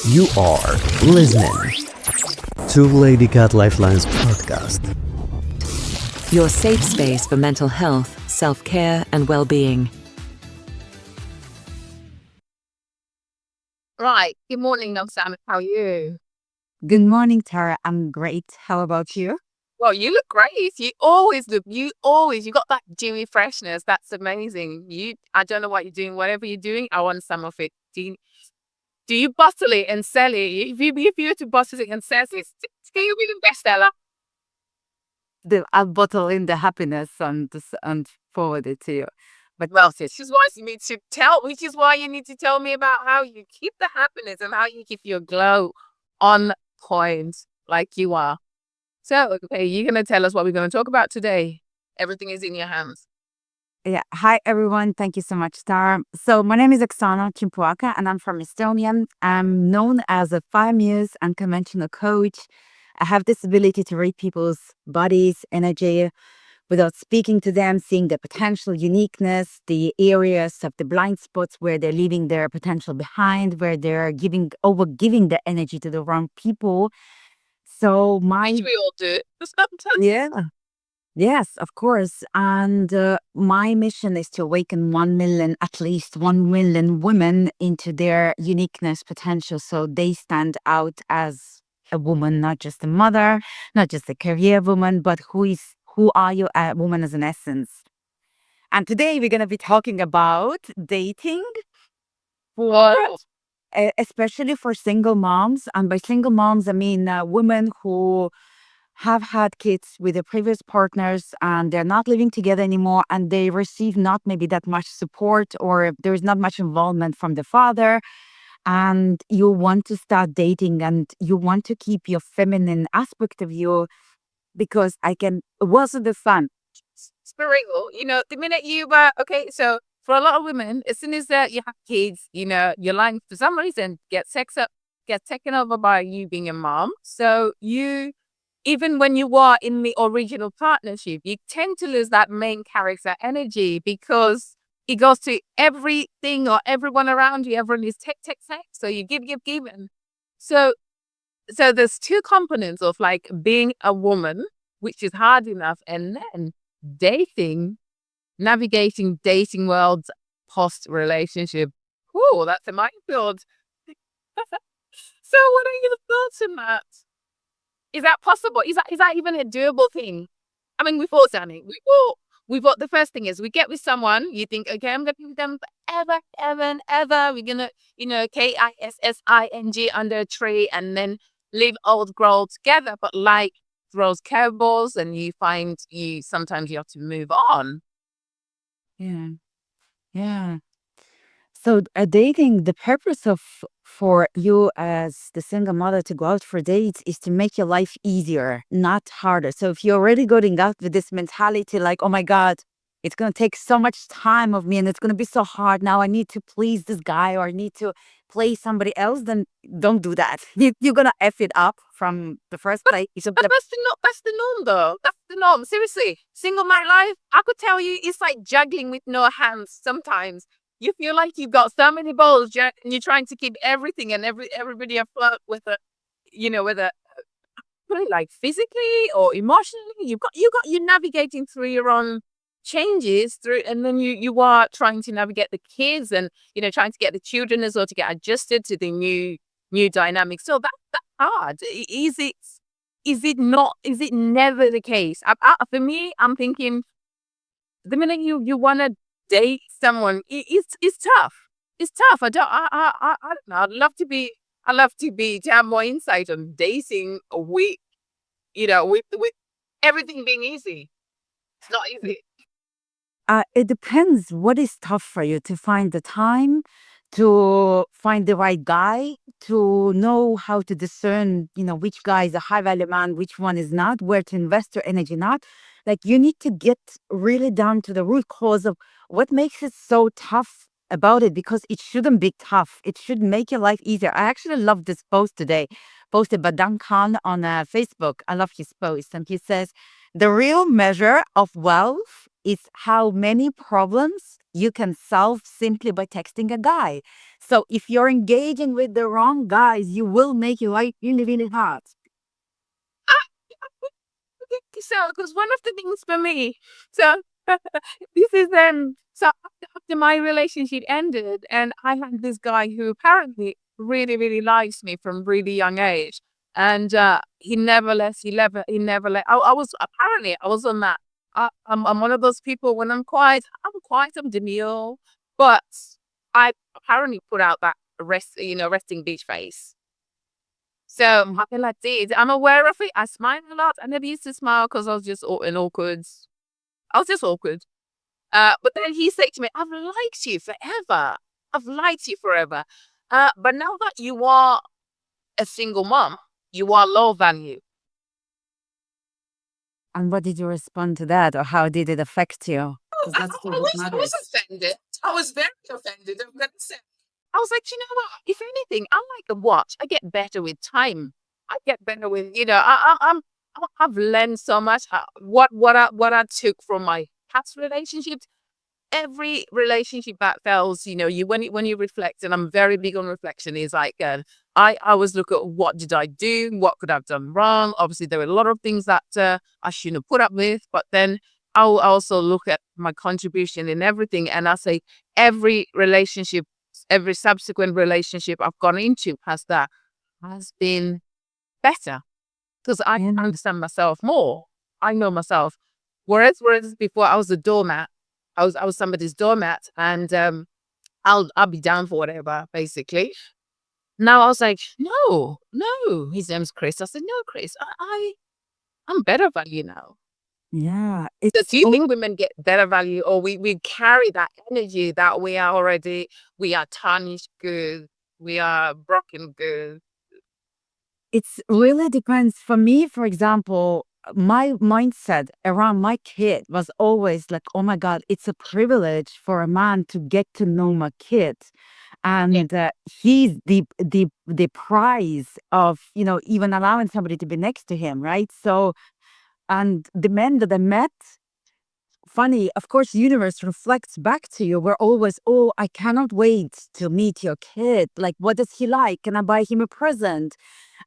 You are listening to Ladycatlifelines Podcast. Your safe space for mental health, self-care, and well-being. Right. Good morning, Oksana. How are you? Good morning, Tara. I'm great. How about you? Well, you look great. You got that dewy freshness. That's amazing. I don't know what you're doing. Whatever you're doing, I want some of it. Do you bottle it and sell it? If you were to bottle it and sell it, can you be the bestseller? I'll bottle in the happiness and forward it to you. But Well, which is why you need to tell me about how you keep the happiness and how you keep your glow on point like you are. So, okay, you're going to tell us what we're going to talk about today. Everything is in your hands. yeah, hi everyone. Thank you so much, Tara. So my name is Oksana Tsimpoaka, and I'm from Estonia. I'm known as a 5 years unconventional coach. I have this ability to read people's bodies, energy, without speaking to them, seeing the potential uniqueness, the areas of the blind spots where they're leaving their potential behind, where they're giving the energy to the wrong people. So Which we all do. Sometimes. yeah, yes, of course. And my mission is to awaken 1 million, at least 1 million women into their uniqueness potential. So they stand out as a woman, not just a mother, not just a career woman, but who are you, a woman as an essence. And today we're going to be talking about dating for What? especially for single moms. And by single moms, I mean women who have had kids with their previous partners and they're not living together anymore, and they receive not maybe that much support, or there is not much involvement from the father, and you want to start dating and you want to keep your feminine aspect of you because it wasn't the fun. Spiritual. The minute you were, okay, so for a lot of women, as soon as that you have kids, your life for some reason gets taken over by you being a mom. So even when you are in the original partnership, you tend to lose that main character energy because it goes to everything or everyone around you. Everyone is tech. So you give. And so there's two components of like being a woman, which is hard enough, and then navigating dating worlds post relationship. Oh, that's a minefield. So what are your thoughts on that? Is that possible? Is that even a doable thing? I mean, we've all done it. The first thing is we get with someone, you think, okay, I'm gonna be with them forever, ever and ever. We're gonna, KISSING under a tree and then live old grow together. But like throws curveballs and you find sometimes you have to move on. Yeah. Yeah. So dating, the purpose for you as the single mother to go out for dates is to make your life easier, not harder. So if you're already going out with this mentality like, oh my God, it's going to take so much time of me and it's going to be so hard. Now I need to please this guy or I need to play somebody else, then don't do that. You're going to F it up from the first place. But that's the norm though. That's the norm. Seriously, single man life, I could tell you it's like juggling with no hands sometimes. You feel like you've got so many balls and you're trying to keep everything and everybody afloat with whether like physically or emotionally, you're navigating through your own changes through, and then you are trying to navigate the kids and trying to get the children as well to get adjusted to the new dynamic. So that's hard. Is it not? Is it never the case? For me, I'm thinking the minute you want to date someone, it's tough. It's tough. I don't know. I'd love to have more insight on dating with everything being easy. It's not easy. It depends what is tough for you to find the time, to find the right guy, to know how to discern, which guy is a high value man, which one is not, where to invest your energy not. Like you need to get really down to the root cause of what makes it so tough about it, because it shouldn't be tough. It should make your life easier. I actually love this post today, posted by Dan Khan on Facebook. I love his post. And he says, the real measure of wealth is how many problems you can solve simply by texting a guy. So if you're engaging with the wrong guys, you will make your life really, really hard. So, because one of the things for me, so this is so after my relationship ended, and I had this guy who apparently really, really likes me from really young age, and he never lets, he never let. I was apparently I was on that. I'm one of those people when I'm demure, but I apparently put out that resting beach face. So I feel like did. I'm aware of it. I smile a lot. I never used to smile because I was just awkward. I was just awkward. But then he said to me, I've liked you forever. I've liked you forever. But now that you are a single mom, you are low value. And what did you respond to that, or how did it affect you? 'Cause that's I what was matters. offended. I was very offended. I'm gonna say. I was like, you know what? If anything, I like a watch. I get better with time. I get better with, I've learned so much. What I took from my past relationships. Every relationship that fails, when you reflect, and I'm very big on reflection, is like I always look at what did I do, what could I have done wrong. Obviously, there were a lot of things that I shouldn't have put up with, but then I'll also look at my contribution in everything, and I say every relationship, every subsequent relationship I've gone into past that has been better because I understand myself more. I know myself. Whereas before I was a doormat. I was somebody's doormat, and I'll be down for whatever, basically. Now I was like, no, his name's Chris. I said, no, Chris, I'm better value now. Yeah, So it's do you think women get better value, or we carry that energy that we are tarnished good, we are broken good? it's really depends. For me, for example, my mindset around my kid was always like, oh my God, it's a privilege for a man to get to know my kid. And he's the prize of, even allowing somebody to be next to him, right? So, and the men that I met, funny, of course, universe reflects back to you. We're always, oh, I cannot wait to meet your kid. Like, what does he like? Can I buy him a present?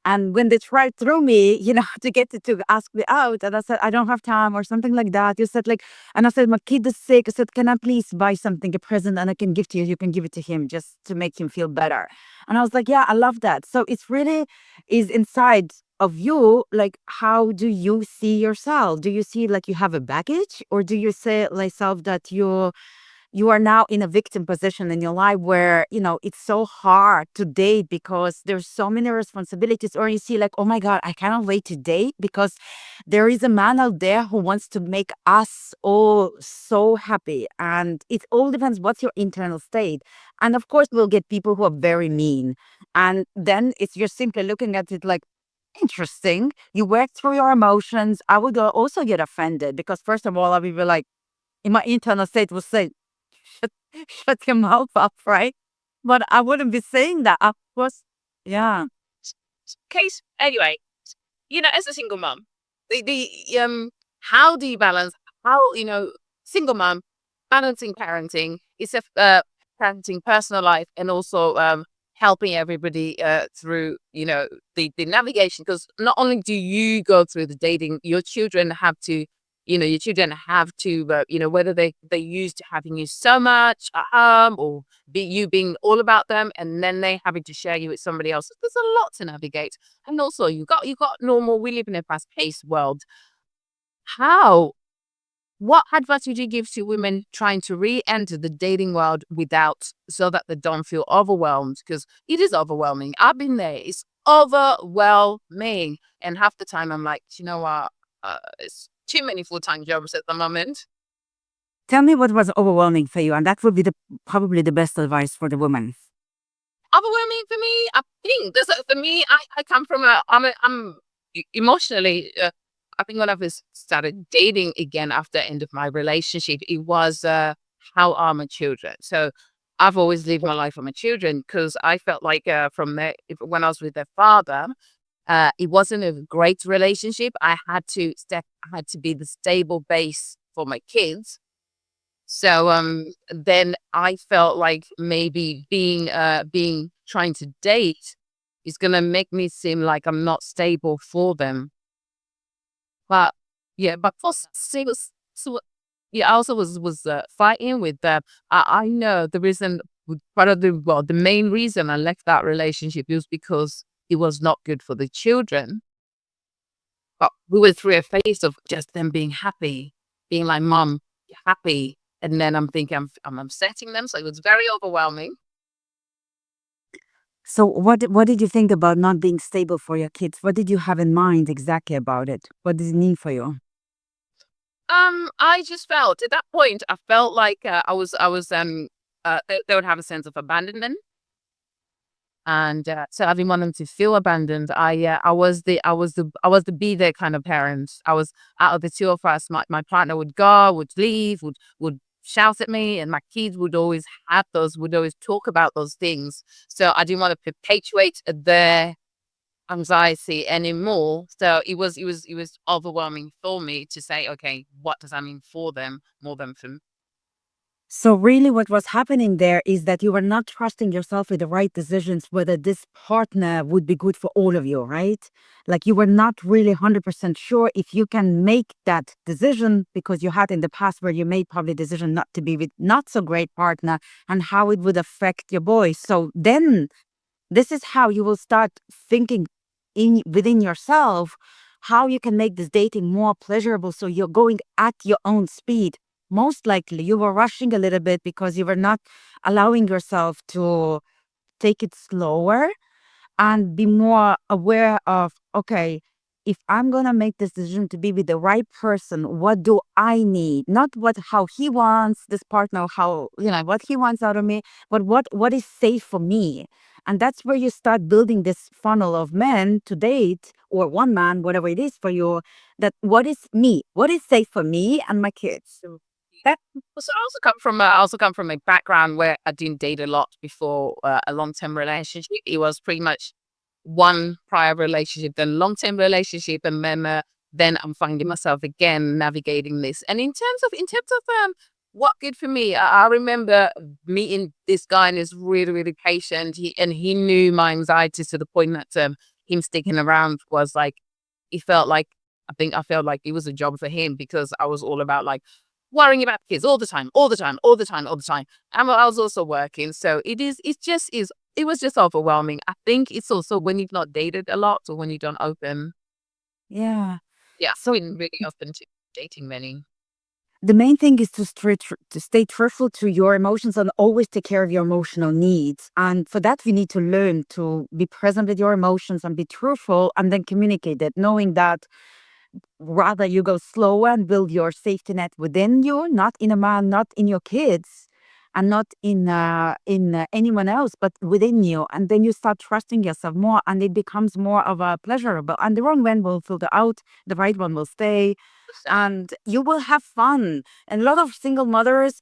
And when they tried through me, to get to ask me out, and I said, I don't have time or something like that. You said like, and I said, my kid is sick. I said, can I please buy something, a present, and I can give to you. You can give it to him just to make him feel better. And I was like, yeah, I love that. So it's really is inside of you. Like, how do you see yourself? Do you see like you have a baggage, or do you say like self that you are now in a victim position in your life where it's so hard to date because there's so many responsibilities, or you see like, oh my God, I cannot wait to date because there is a man out there who wants to make us all so happy. And it all depends what's your internal state. And of course we'll get people who are very mean, and then it's you're simply looking at it like, interesting, you work through your emotions. I would also get offended because first of all I would be like, in my internal state will say, shut, shut your mouth up, right? But I wouldn't be saying that. Of course, yeah. Case anyway, as a single mom, how do you balance single mom balancing parenting is parenting personal life and also helping everybody through the navigation, because not only do you go through the dating, your children have to whether they used to having you so much at home, or you being all about them, and then they having to share you with somebody else. There's a lot to navigate. And also you got normal, we live in a fast-paced world. What advice would you give to women trying to re-enter the dating world so that they don't feel overwhelmed? Because it is overwhelming. I've been there. It's overwhelming. And half the time I'm like, you know what? It's too many full-time jobs at the moment. Tell me what was overwhelming for you, and that would be probably the best advice for the woman. Overwhelming for me, I think. For me, I come from I'm emotionally. I think when I first started dating again after the end of my relationship, it was how are my children? So I've always lived my life for my children, because I felt like from there, when I was with their father, it wasn't a great relationship. I had to be the stable base for my kids. So then I felt like maybe being trying to date is gonna make me seem like I'm not stable for them. But yeah, but plus so yeah, I also was fighting with that. I know the reason, part of the main reason I left that relationship was because it was not good for the children. But we were through a phase of just them being happy, being like, "Mom, you're happy," and then I'm thinking I'm upsetting them, so it was very overwhelming. So what did you think about not being stable for your kids? What did you have in mind exactly about it? What does it mean for you? I just felt at that point, I felt like they would have a sense of abandonment. And so I didn't want them to feel abandoned. I was the be there kind of parent. I was, out of the two of us, my partner would go, would leave, would shout at me, and my kids would always talk about those things. So I didn't want to perpetuate their anxiety anymore. So it was overwhelming for me to say, okay, what does that mean for them more than for me? So really what was happening there is that you were not trusting yourself with the right decisions whether this partner would be good for all of you, right? Like you were not really 100% sure if you can make that decision because you had in the past where you made probably decision not to be with not so great partner and how it would affect your boys. So then this is how you will start thinking in within yourself how you can make this dating more pleasurable so you're going at your own speed. Most likely you were rushing a little bit because you were not allowing yourself to take it slower and be more aware of, okay, if I'm gonna make this decision to be with the right person, what do I need? Not what how he wants this partner, how what he wants out of me, but what is safe for me. And that's where you start building this funnel of men to date, or one man, whatever it is for you, that what is me, what is safe for me and my kids. So that So I also come from a background where I didn't date a lot before a long-term relationship. It was pretty much one prior relationship, then long-term relationship, and then I'm finding myself again navigating this. And in terms of what good for me, I remember meeting this guy, and he's really, really patient. He knew my anxiety to the point that him sticking around was like, he felt like, I felt like it was a job for him, because I was all about like worrying about kids all the time, all the time, all the time, all the time. And I was also working. So it was just overwhelming. I think it's also when you've not dated a lot, or when you don't open. yeah. Yeah, So been really open to dating many. the main thing is to stay truthful to your emotions and always take care of your emotional needs. And for that, we need to learn to be present with your emotions and be truthful and then communicate it, knowing that rather you go slower and build your safety net within you, not in a man, not in your kids, and not in anyone else, but within you. And then you start trusting yourself more, and it becomes more of a pleasurable. And the wrong one will filter out, the right one will stay, and you will have fun. And a lot of single mothers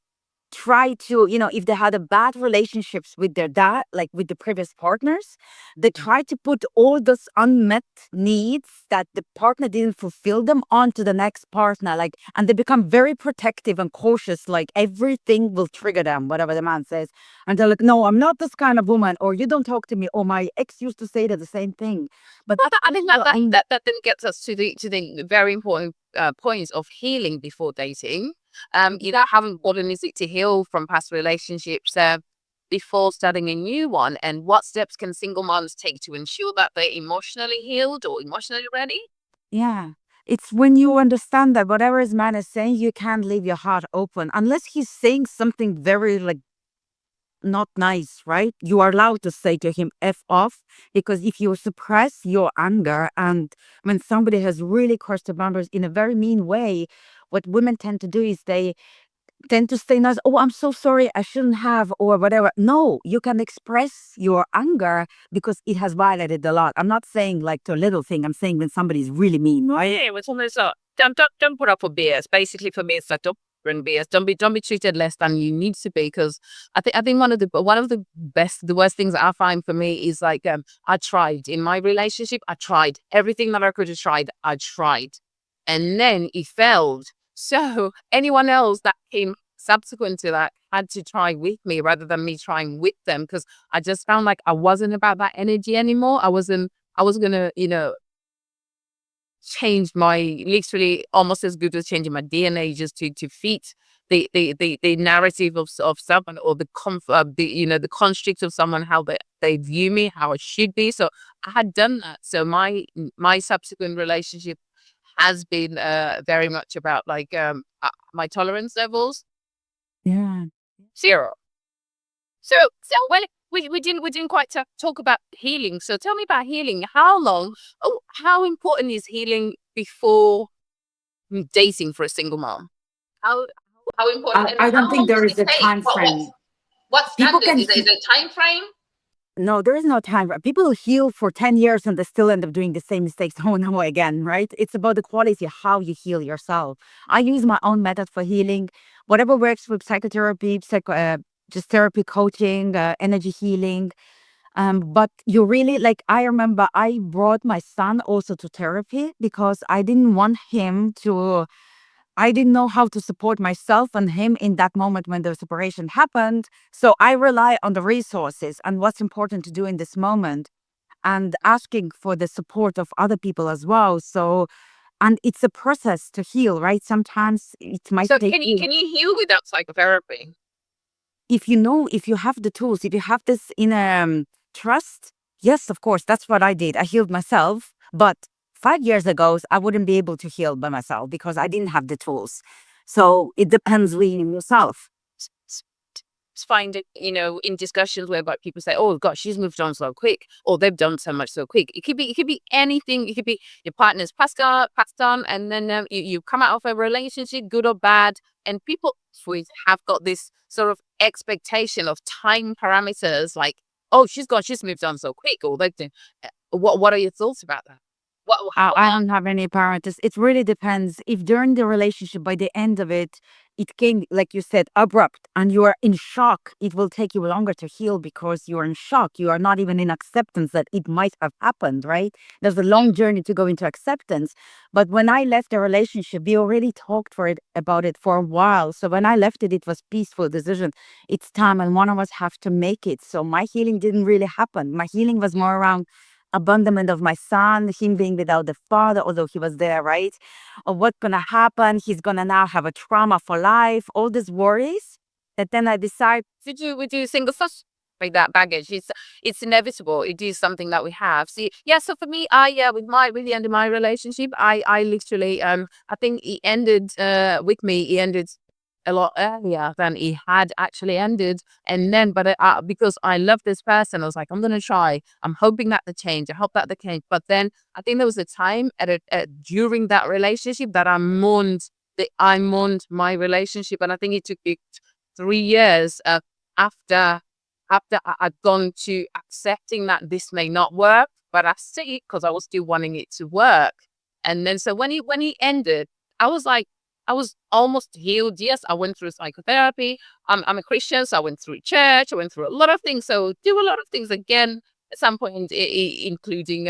try to, if they had a bad relationships with their dad, like with the previous partners, they try to put all those unmet needs that the partner didn't fulfill them onto the next partner, like, and they become very protective and cautious, like everything will trigger them, whatever the man says. And they're like, no, I'm not this kind of woman, or you don't talk to me, or my ex used to say the same thing. But Well, I think that then gets us to the very important points of healing before dating. How important is it to heal from past relationships before starting a new one? And what steps can single moms take to ensure that they're emotionally healed or emotionally ready? yeah. It's when you understand that whatever his man is saying, you can't leave your heart open unless he's saying something very like not nice, right? You are allowed to say to him F off, because if you suppress your anger, and when somebody has really crossed the boundaries in a very mean way, what women tend to do is they tend to say nice, oh, I'm so sorry, I shouldn't have, or whatever. No, you can express your anger because it has violated the lot. I'm not saying like to a little thing, I'm saying when somebody's really mean, Oh right? yeah, it's almost like don't put up with BS. Basically, for me, it's like, don't bring BS. Don't be treated less than you need to be. Because I think one of the worst things I find for me is like, I tried in my relationship. I tried everything that I could have tried. I tried, and then it failed. So anyone else that came subsequent to that had to try with me rather than me trying with them, because I just found like I wasn't about that energy anymore. I was gonna, change my, literally almost as good as changing my DNA just to fit the narrative of someone, or the construct of someone, how they view me, how I should be. So I had done that. So my subsequent relationship has been very much about like my tolerance levels Yeah. zero. So when we didn't quite talk about healing. So tell me about healing. How important is healing before dating for a single mom? How how important, and I don't how think long there does is it a take? time frame. What People standard can is it? Is it a time frame? No, there is no time. People heal for 10 years and they still end up doing the same mistakes over and over again, right? It's about the quality of how you heal yourself. I use my own method for healing, whatever works with psychotherapy, just therapy, coaching, energy healing. But you really, like, I remember I brought my son also to therapy because I didn't want him to, I didn't know how to support myself and him in that moment when the separation happened. So I rely on the resources and what's important to do in this moment, and asking for the support of other people as well. So, and it's a process to heal, right? Sometimes it might So take can you you, can you heal without psychotherapy? if you know, if you have the tools, if you have this in trust, yes, of course, that's what I did. I healed myself, but 5 years ago, I wouldn't be able to heal by myself because I didn't have the tools. So it depends really on yourself. Find it, in discussions whereby people say, "Oh gosh, she's moved on so quick," or "They've done so much so quick." It could be anything. It could be your partner's passed on, and then you come out of a relationship, good or bad, and people have got this sort of expectation of time parameters, like, "Oh, she's gone, she's moved on so quick," or they've done. What are your thoughts about that? What how I don't have any parameters. It really depends. If during the relationship, by the end of it, it came, like you said, abrupt and you are in shock, it will take you longer to heal because you are in shock. You are not even in acceptance that it might have happened, right? There's a long journey to go into acceptance. But when I left the relationship, we already talked about it for a while. So when I left it, it was peaceful decision. It's time and one of us have to make it. So my healing didn't really happen. My healing was more around abandonment of my son, him being without the father, although he was there, right? Or what's gonna happen? He's gonna now have a trauma for life, all these worries. That then I decide, we do single such like that baggage. It's inevitable. It is something that we have. See, yeah. So for me, with the end of my relationship, I literally I think he ended with me. He ended a lot earlier than he had actually ended. And then, but because I love this person, I was like, I'm gonna try. I'm hoping that they change. I hope that they change. But then I think there was a time during that relationship that I mourned my relationship, and I think it took me 3 years after I'd gone to accepting that this may not work, but I see it because I was still wanting it to work. And then so when he ended, I was like, I was almost healed. Yes, I went through psychotherapy. I'm a Christian, so I went through church. I went through a lot of things. So do a lot of things again at some point, including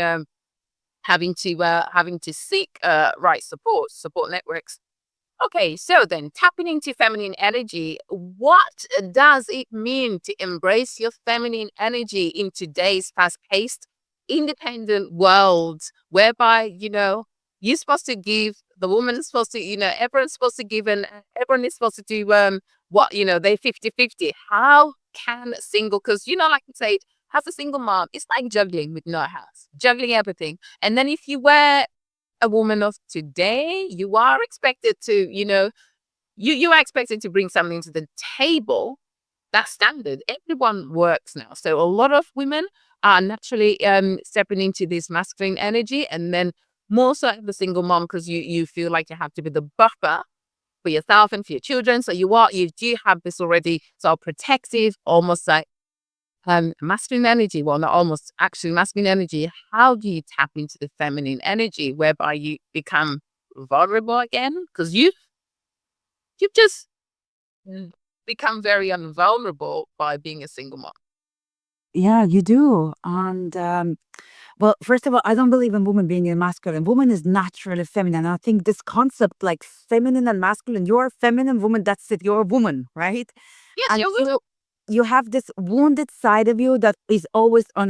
having to seek right support networks. Okay, so then tapping into feminine energy, what does it mean to embrace your feminine energy in today's fast-paced, independent world, whereby, you're supposed to give, the woman is supposed to, everyone's supposed to give, and everyone is supposed to do they're 50-50. How can single, because, like you said, as a single mom, it's like juggling with no house, juggling everything. And then if you were a woman of today, you are expected to, you are expected to bring something to the table. That's standard. Everyone works now. So a lot of women are naturally stepping into this masculine energy, and then more so the single mom, because you feel like you have to be the buffer for yourself and for your children. So you do have this already sort of protective, almost like masculine energy. Well, not almost, actually masculine energy. How do you tap into the feminine energy whereby you become vulnerable again? Because you've just become very invulnerable by being a single mom. yeah, you do. And Well, first of all, I don't believe in woman being a masculine. Woman is naturally feminine. I think this concept like feminine and masculine, you're a feminine woman, that's it. You're a woman, right? Yes, And you're good. you have this wounded side of you that is always on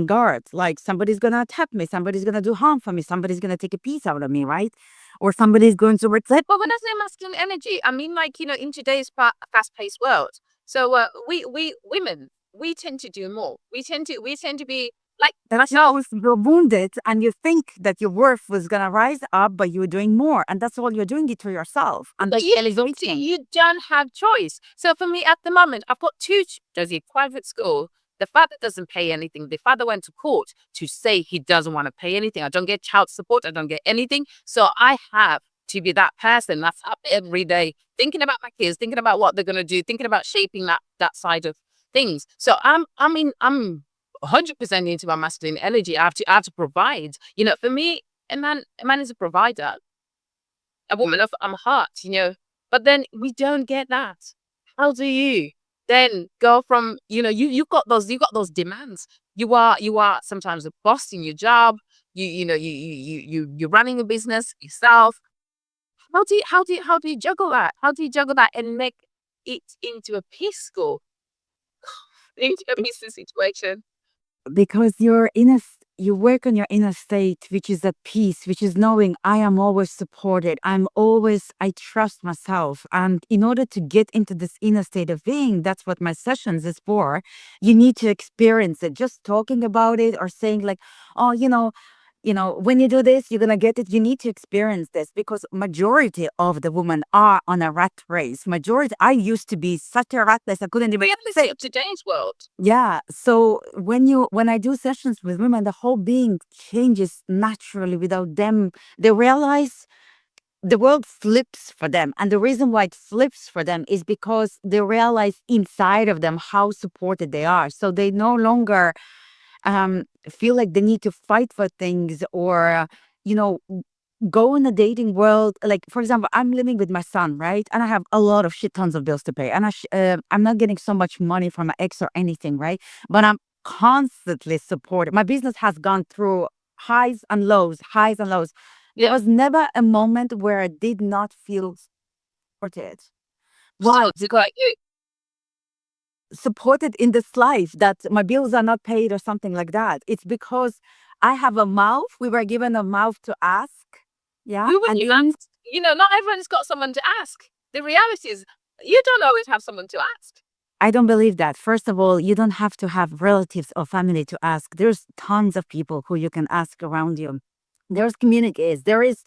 guard. Like somebody's gonna attack me, somebody's gonna do harm for me, somebody's gonna take a piece out of me, right? Or somebody's going to resent. But when I say masculine energy, I mean like, in today's fast-paced world. So we women, we tend to do more. We tend to be like That's myself. how you're wounded, and you think that your worth was gonna rise up, but you're doing more, and that's all you're doing it to yourself. And But that's you, elevation. you don't have choice. So for me at the moment, I've got two children in private school. The father doesn't pay anything. The father went to court to say he doesn't want to pay anything. I don't get child support. I don't get anything. So I have to be that person that's up every day, thinking about my kids, thinking about what they're gonna do, thinking about shaping that side of things. So I'm 100% into my masculine energy. I have to provide. For me, a man is a provider, a woman of heart. But then we don't get that. How do you then go from, you got those demands. You are sometimes a boss in your job. You're running a business yourself. How do you juggle that? How do you juggle that and make it into a peaceful into a peaceful situation? Because you work on your inner state, which is at peace, which is knowing I am always supported. I trust myself. And in order to get into this inner state of being, that's what my sessions is for. You need to experience it. Just talking about it or saying like, oh, when you do this, you're gonna get it. You need to experience this, because majority of the women are on a rat race. I used to be such a rat race. I couldn't even say. Of today's world. Yeah. So when I do sessions with women, the whole being changes naturally without them. They realize the world flips for them. And the reason why it flips for them is because they realize inside of them how supported they are. So they no longer feel like they need to fight for things, or you know go in the dating world. Like, for example, I'm living with my son, right? And I have a lot of shit tons of bills to pay, and I'm not getting so much money from my ex or anything, right? But I'm constantly supported. My business has gone through highs and lows, highs and lows. There was never a moment where I did not feel supported. Why? So it's like Supported in this life, that my bills are not paid or something like that. It's because I have a mouth. We were given a mouth to ask. Yeah. not everyone's got someone to ask. The reality is you don't always have someone to ask. I don't believe that. First of all, you don't have to have relatives or family to ask. There's tons of people who you can ask around you. There's communities. There is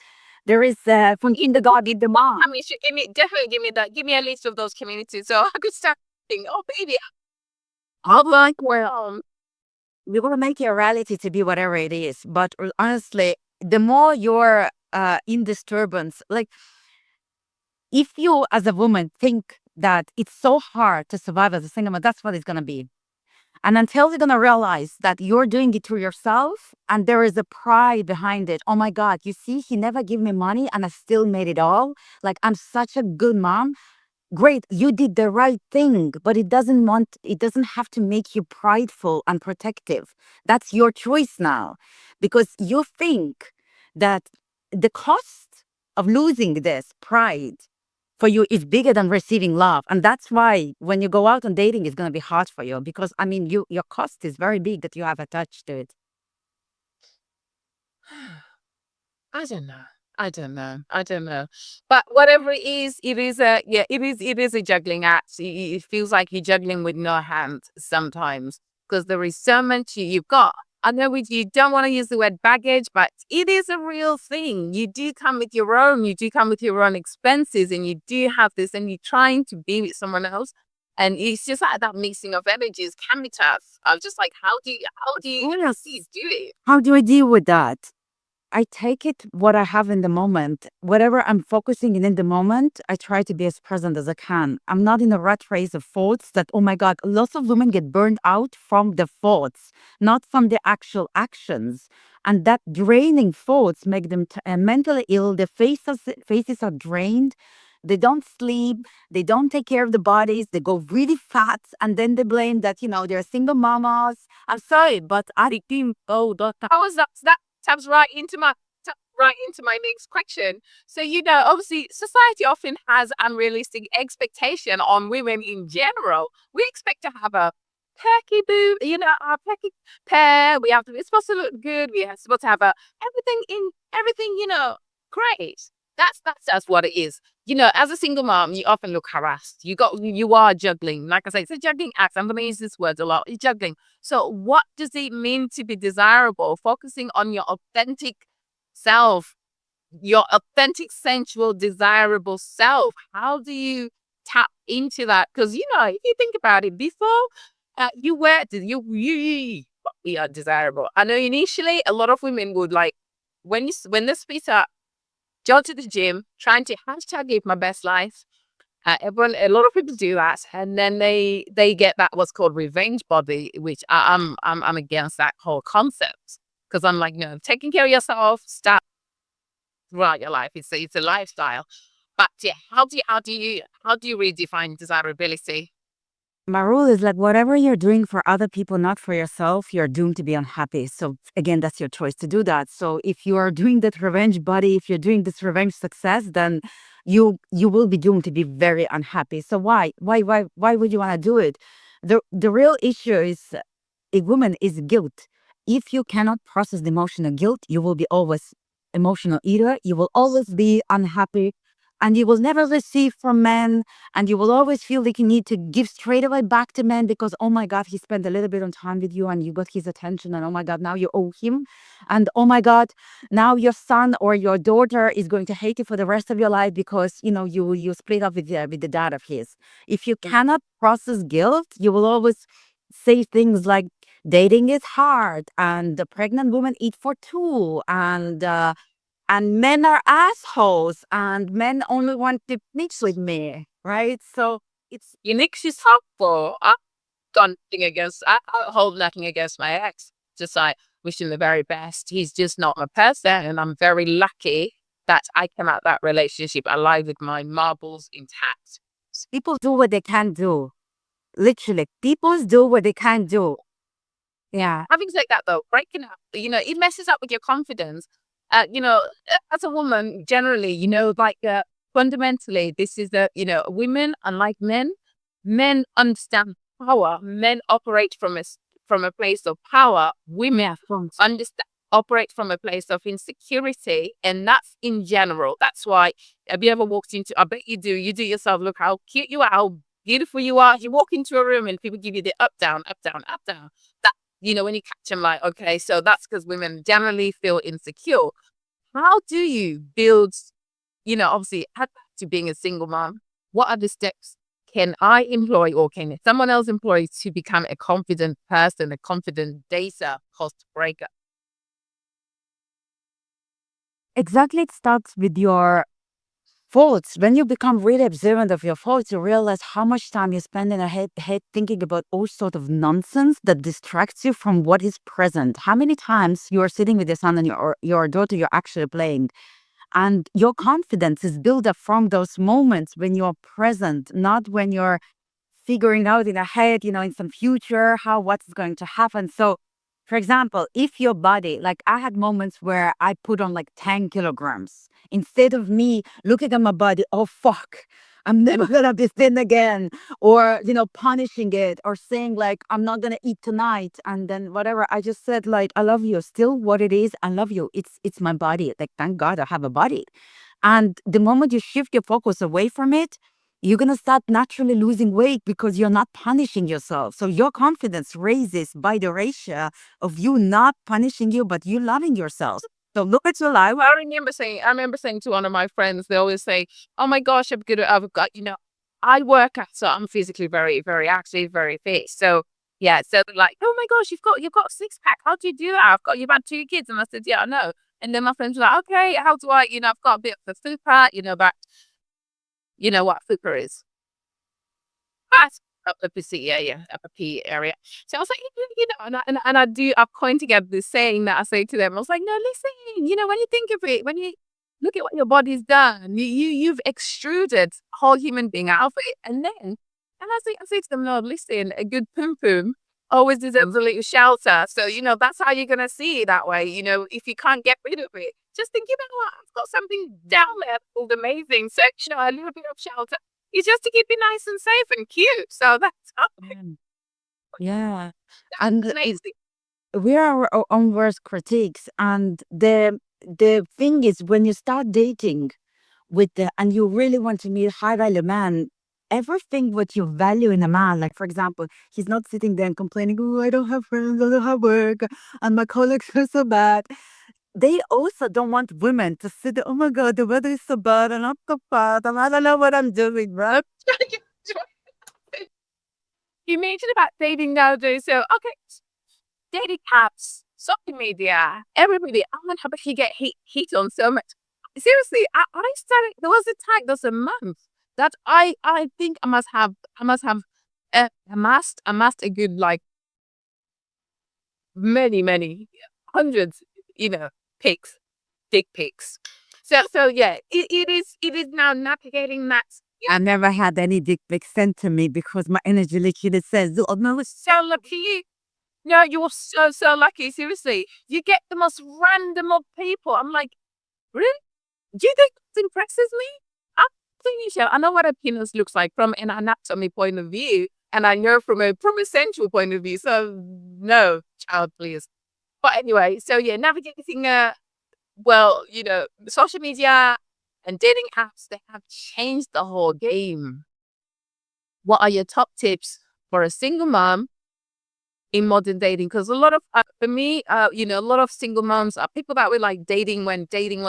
from in the God, in the mom. I mean, definitely give me that. Give me a list of those communities so I could start thinking, oh baby, I'm like, well, we want to make it a reality to be whatever it is. But honestly, the more you're in disturbance, like if you as a woman think that it's so hard to survive as a single mom, that's what it's going to be. And until you're going to realize that you're doing it to yourself and there is a pride behind it. Oh my God, you see, he never gave me money and I still made it all. Like, I'm such a good mom. Great, you did the right thing, but it doesn't have to make you prideful and protective. That's your choice now, because you think that the cost of losing this pride for you is bigger than receiving love. And that's why when you go out on dating, it's going to be hard for you, because I mean, your cost is very big that you have attached to it. I don't know. But whatever it is it is a juggling act. It feels like you're juggling with no hands sometimes, because there is so much you've got. I know you don't want to use the word baggage, but it is a real thing. You do come with your own. You do come with your own expenses, and you do have this, and you're trying to be with someone else. And it's just like that mixing of energies can be tough. I'm just like, how do you Yes. do it? How do I deal with that? I take it what I have in the moment. Whatever I'm focusing in the moment, I try to be as present as I can. I'm not in a rat race of thoughts that, oh my God, lots of women get burned out from the thoughts, not from the actual actions. And that draining thoughts make them mentally ill. Their faces are drained. They don't sleep. They don't take care of the bodies. They go really fat. And then they blame that, they're single mamas. I'm sorry, but I think, oh, doctor. How was that? That taps right into my next question. So, obviously, society often has unrealistic expectation on women in general. We expect to have a perky boob, a perky pair. It's supposed to look good. We're supposed to have everything, great. That's what it is. As a single mom, you often look harassed. You are juggling. Like I say, it's a juggling act. I'm going to use this word a lot. You're juggling. So what does it mean to be desirable? Focusing on your authentic self, your authentic, sensual, desirable self. How do you tap into that? Because, if you think about it, before we are desirable. I know initially a lot of women would like, when they split up, go to the gym, trying to hashtag live my best life. A lot of people do that, and then they get that what's called revenge body, which I'm against that whole concept, because I'm like, no, taking care of yourself, start throughout your life. It's a lifestyle. But yeah, how do you redefine desirability? My rule is like whatever you're doing for other people, not for yourself, you're doomed to be unhappy. So again, that's your choice to do that. So if you are doing that revenge body, if you're doing this revenge success, then you will be doomed to be very unhappy. So why would you want to do it? The real issue is a woman is guilt. If you cannot process the emotional guilt, you will be always emotional eater. You will always be unhappy, and you will never receive from men, and you will always feel like you need to give straight away back to men because, oh my God, he spent a little bit of time with you and you got his attention, and oh my God, now you owe him, and oh my God, now your son or your daughter is going to hate you for the rest of your life because you split up with the dad of his. If you cannot process guilt, you will always say things like dating is hard, and the pregnant women eat for two, and men are assholes, and men only want to mix with me, right? So it's Unix is helpful. I hold nothing against my ex. Just I wish him the very best. He's just not my person, and I'm very lucky that I came out that relationship alive with my marbles intact. people do what they can do. Literally, people do what they can do. Yeah. Having said that, though, breaking up, it messes up with your confidence. As a woman, generally, fundamentally, this is women, unlike men understand power. Men operate from a place of power. Women operate from a place of insecurity, and that's in general. That's why, have you ever walked into, I bet you do yourself, look how cute you are, how beautiful you are. You walk into a room and people give you the up, down, up, down, up, down. That, when you catch them, like, okay, so that's because women generally feel insecure. How do you build, obviously, add back to being a single mom? What are the steps can I employ, or can someone else employ, to become a confident person, a confident dater, host breaker? Exactly. It starts with your faults. When you become really observant of your faults, you realize how much time you spend in a head thinking about all sort of nonsense that distracts you from what is present. How many times you are sitting with your son and your daughter, you're actually playing, and your confidence is built up from those moments when you're present, not when you're figuring out in a head, in some future, what's going to happen. So, for example, if your body, like I had moments where I put on like 10 kilograms, instead of me looking at my body, oh, fuck, I'm never gonna be thin again, or, punishing it, or saying like, I'm not gonna eat tonight. And then whatever, I just said like, I love you. Still what it is, I love you. It's my body. Like, thank God I have a body. And the moment you shift your focus away from it, you're going to start naturally losing weight because you're not punishing yourself. So your confidence raises by the ratio of you not punishing you, but you loving yourself. So look at your life. I remember saying to one of my friends, they always say, oh my gosh, I've got, I work out, so I'm physically very, very active, very fit. So yeah, so they're like, oh my gosh, you've got a six pack. How do you do that? You've had 2 kids. And I said, yeah, I know. And then my friends were like, okay, how do I, I've got a bit of a fupa, but you know what fupa is? That's up the pussy area, upper P area. So I was like, I've coined together this saying that I say to them. I was like, no, listen, when you think of it, when you look at what your body's done. You've extruded a whole human being out of it. And I say to them, no, listen, a good pum pum always deserves a little shelter. So, that's how you're going to see it that way. If you can't get rid of it, just think, what, I've got something down there called amazing. So, a little bit of shelter is just to keep it nice and safe and cute. So that's Yeah. And amazing. we are our own worst critiques. And the thing is, when you start dating and you really want to meet a high value man, everything what you value in a man, like for example, he's not sitting there and complaining, oh, I don't have friends, I don't have work, and my colleagues are so bad. They also don't want women to sit there, oh my God, the weather is so bad and I'm so fat and I don't know what I'm doing, right? You mentioned about dating nowadays. So, okay, dating apps, social media, everybody. I don't know how much you get hit on so much. Seriously, I started. There was a month that I think I must have amassed a good like many hundreds, pics, dick pics. So yeah, it is now navigating that. I never had any dick pics sent to me because my energy literally says, oh no, it's So lucky. No, you're so lucky. Seriously, you get the most random of people. I'm like, really? Do you think it impresses me? I'm thinking, so I know what a penis looks like from an anatomy point of view, and I know from a sensual point of view. So no, child, please. But anyway, so yeah, navigating social media and dating apps, they have changed the whole game. What are your top tips for a single mom in modern dating? Because a lot of, for me, a lot of single moms are people that were like dating when dating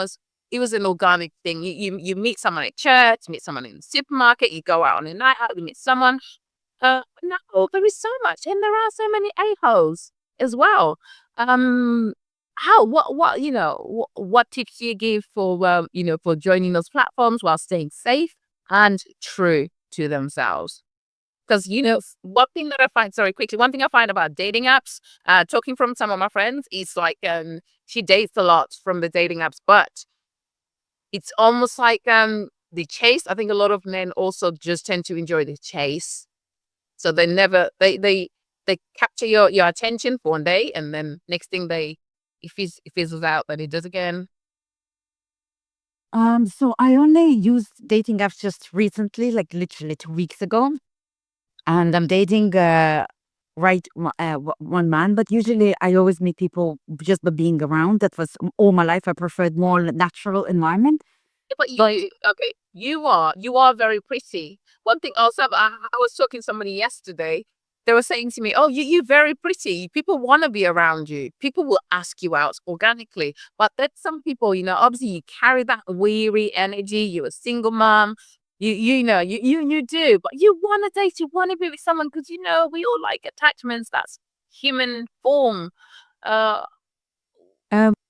it was an organic thing. You meet someone at church, meet someone in the supermarket, you go out on a night out, you meet someone. No, there is so much, and there are so many a-holes as well. What tips do you give for, for joining those platforms while staying safe and true to themselves? Because, one thing that I find, sorry, quickly, one thing I find about dating apps, talking from some of my friends, is like, she dates a lot from the dating apps, but it's almost like, the chase. I think a lot of men also just tend to enjoy the chase. So they never, they capture your attention for one day, and then next thing it fizzles out, then it does again. So I only used dating apps just recently, like literally 2 weeks ago. And I'm dating one man, but usually I always meet people just by being around. That was all my life. I preferred more natural environment. But okay, you are very pretty. One thing also, I was talking to somebody yesterday. They were saying to me, "Oh, you're very pretty. People want to be around you. People will ask you out organically." But there's some people, obviously you carry that weary energy. You're a single mom. You do, but you want to date. You want to be with someone because we all like attachments. That's human form. Uh,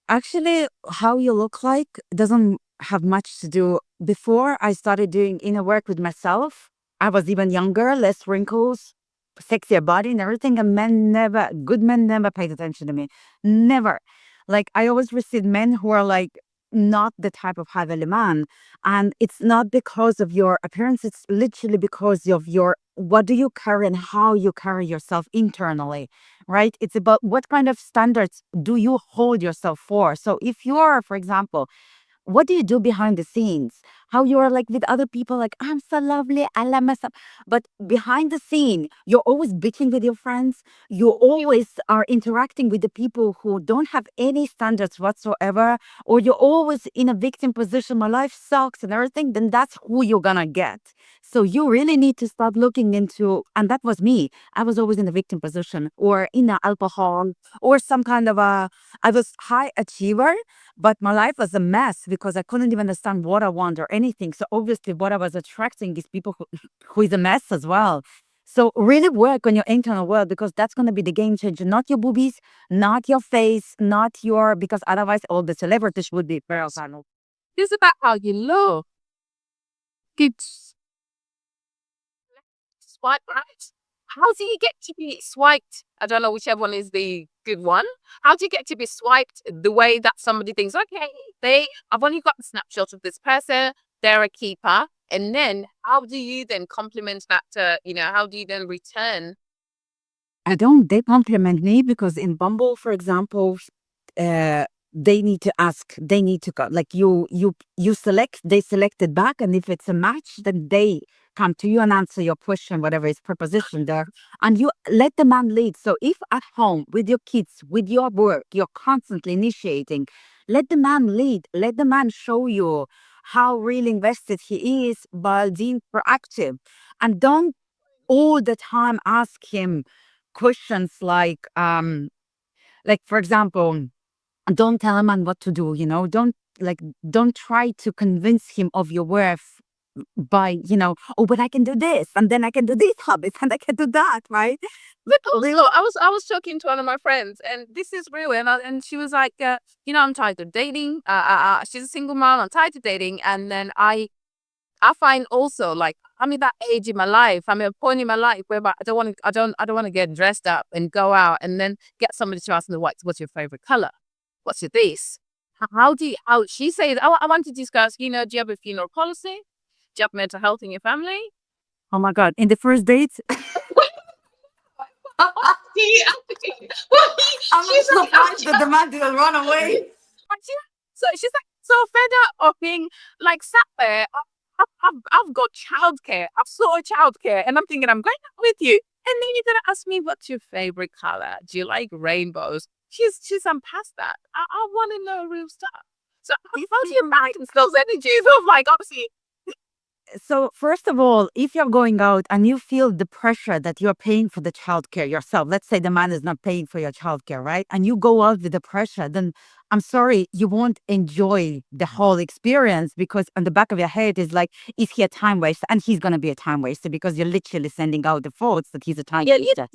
Actually, how you look like doesn't have much to do. Before I started doing inner work with myself, I was even younger, less wrinkles, sexier body and everything. And good men never paid attention to me. Never. Like I always received men who are like not the type of high value man. And it's not because of your appearance, it's literally because of what do you carry and how you carry yourself internally, right? It's about what kind of standards do you hold yourself for. So if you are, for example, what do you do behind the scenes? How you are like with other people, like, I'm so lovely, I love myself. But behind the scene, you're always bitching with your friends. You always are interacting with the people who don't have any standards whatsoever, or you're always in a victim position. My life sucks and everything. Then that's who you're gonna get. So you really need to start looking into, and that was me. I was always in a victim position or in a alcohol or some kind of I was high achiever, but my life was a mess because I couldn't even understand what I want or anything. So obviously what I was attracting is people who is a mess as well. So really work on your internal world because that's going to be the game changer. Not your boobies, not your face, not because otherwise all the celebrities would be personal. It's about how you look. It's swipe right. How do you get to be swiped? I don't know whichever one is the good one. How do you get to be swiped the way that somebody thinks, okay, I've only got a snapshot of this person, they're a keeper. And then how do you then compliment that how do you then return? They compliment me because in Bumble, for example, they need to ask, they need to go, like you select, they select it back. And if it's a match, then they come to you and answer your question, whatever is preposition there. And you let the man lead. So if at home with your kids, with your work, you're constantly initiating, let the man lead, let the man show you how really invested he is by being proactive. And don't all the time ask him questions like for example, don't tell a man what to do, don't try to convince him of your worth by, oh, but I can do this and then I can do these hobbies and I can do that, right? But also, I was talking to one of my friends, and this is real, and she was like, I'm tired of dating. She's a single mom. I'm tired of dating, and then I find also, like, I'm in that age in my life. I'm at a point in my life where I don't want to get dressed up and go out and then get somebody to ask me what's your favorite color, what's your this. How she says, I want to discuss, do you have a funeral policy? Do you have mental health in your family? Oh my God! In the first date, She's surprised that the man didn't run away. So she's like so fed up of being like sat there. I've got childcare. I've sorted childcare, and I'm thinking I'm going out with you, and then you're gonna ask me what's your favorite color? Do you like rainbows? She's past that. I want to know real stuff. So how do you balance those energies of, like, obviously? So first of all, if you're going out and you feel the pressure that you're paying for the childcare yourself, let's say the man is not paying for your childcare, right? And you go out with the pressure, then I'm sorry, you won't enjoy the whole experience, because on the back of your head is like, is he a time waster? And he's going to be a time waster because you're literally sending out the thoughts that he's a time waster.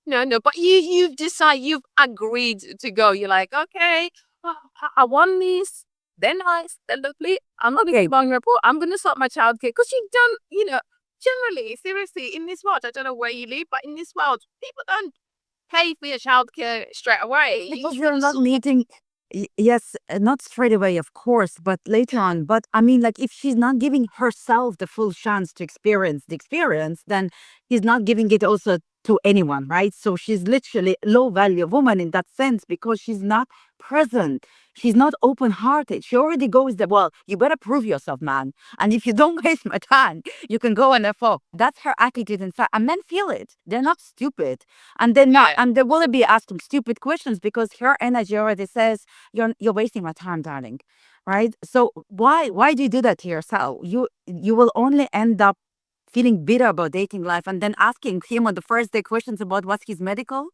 No, but you've decided, you've agreed to go. You're like, okay, well, I want these. They're nice. They're lovely. I'm not going to bang report. I'm going to sort my childcare, because you've done, generally, seriously, in this world, I don't know where you live, but in this world, people don't pay for your childcare straight away. Because you're not meeting, yes, not straight away, of course, but later on. But I mean, like, if she's not giving herself the full chance to experience the experience, then he's not giving it also to anyone, right? So she's literally low value woman in that sense, because she's not present. She's not open hearted. She already goes there. Well, you better prove yourself, man. And if you don't waste my time, you can go and fuck. That's her attitude inside. And men feel it. They're not stupid. And they're not, and they will be asking stupid questions, because her energy already says, you're wasting my time, darling. Right? So why do you do that to yourself? You will only end up feeling bitter about dating life and then asking him on the first day questions about what's his medical.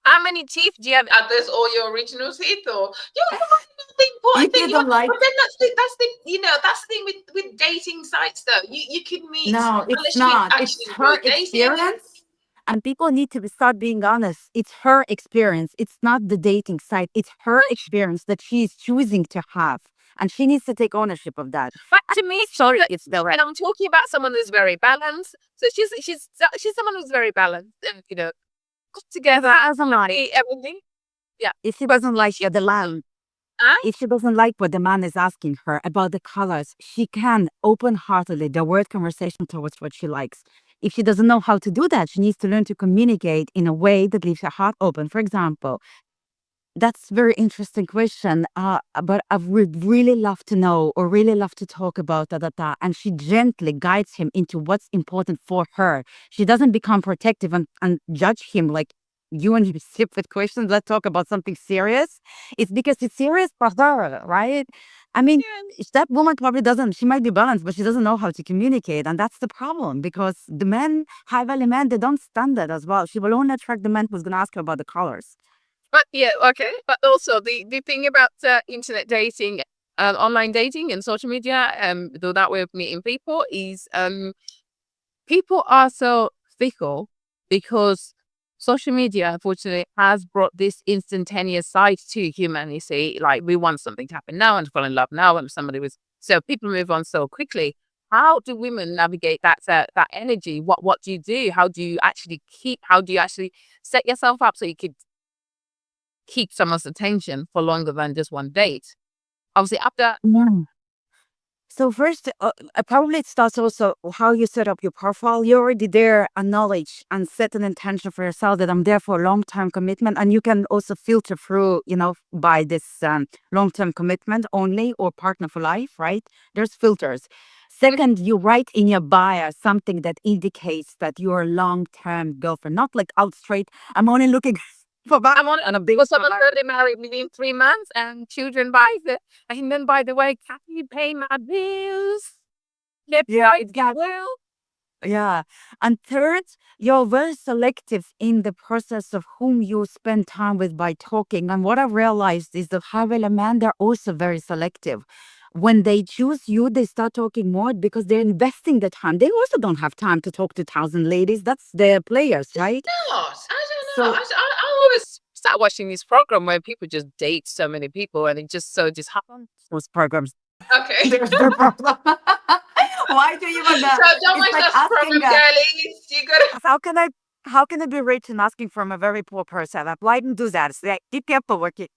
How many teeth do you have? Are those all your original teeth, or the important thing? But then that's the thing with dating sites, though. You can meet. No, it's not. It's her experience. And people need to start being honest. It's her experience. It's not the dating site. It's her experience that she's choosing to have. And she needs to take ownership of that. But to me, it's still right. And I'm talking about someone who's very balanced. So she's someone who's very balanced, and got together as a lady, everything. Yeah. If she doesn't like the lamb, if she doesn't like what the man is asking her about the colors, she can open-heartedly divert conversation towards what she likes. If she doesn't know how to do that, she needs to learn to communicate in a way that leaves her heart open. For example, that's a very interesting question, but I would really love to know, or really love to talk about that. And she gently guides him into what's important for her. She doesn't become protective and judge him like, you and your stupid questions, let's talk about something serious. It's because it's serious for her, right? I mean, that woman probably doesn't, she might be balanced, but she doesn't know how to communicate. And that's the problem, because the men, high value men, they don't stand that as well. She will only attract the man who's going to ask her about the colors. But yeah, okay. But also the thing about internet dating, online dating and social media, though that way of meeting people, is people are so fickle, because social media, unfortunately, has brought this instantaneous side to humanity. Like, we want something to happen now and fall in love now, and so people move on so quickly. how do women navigate that energy? What do you do? How do you actually set yourself up so you could keep someone's attention for longer than just one date? Obviously, after Yeah. So first, probably it starts also how you set up your profile. You're already there, acknowledge and set an intention for yourself that I'm there for a long-term commitment. And you can also filter through, by this long-term commitment only or partner for life, right? There's filters. Second, you write in your bio something that indicates that you're a long-term girlfriend, not like out straight. I'm only looking for that. I'm on and a big someone they married within 3 months and children and then by the way, can you pay my bills? Yeah, it got Well, Yeah. And third, you're very selective in the process of whom you spend time with by talking. And what I've realized is that Havel and man, they're also very selective. When they choose you, they start talking more because they're investing the time. They also don't have time to talk to 1,000 ladies. That's their players, right? not. I don't know. So, I always start watching this program where people just date so many people and it just happens. those programs. Okay. There's their problem. Why do you even So don't it's mind like us asking program girlies. You gotta how can I be rich and asking from a very poor person? Like, why don't do that? It's like keep people working.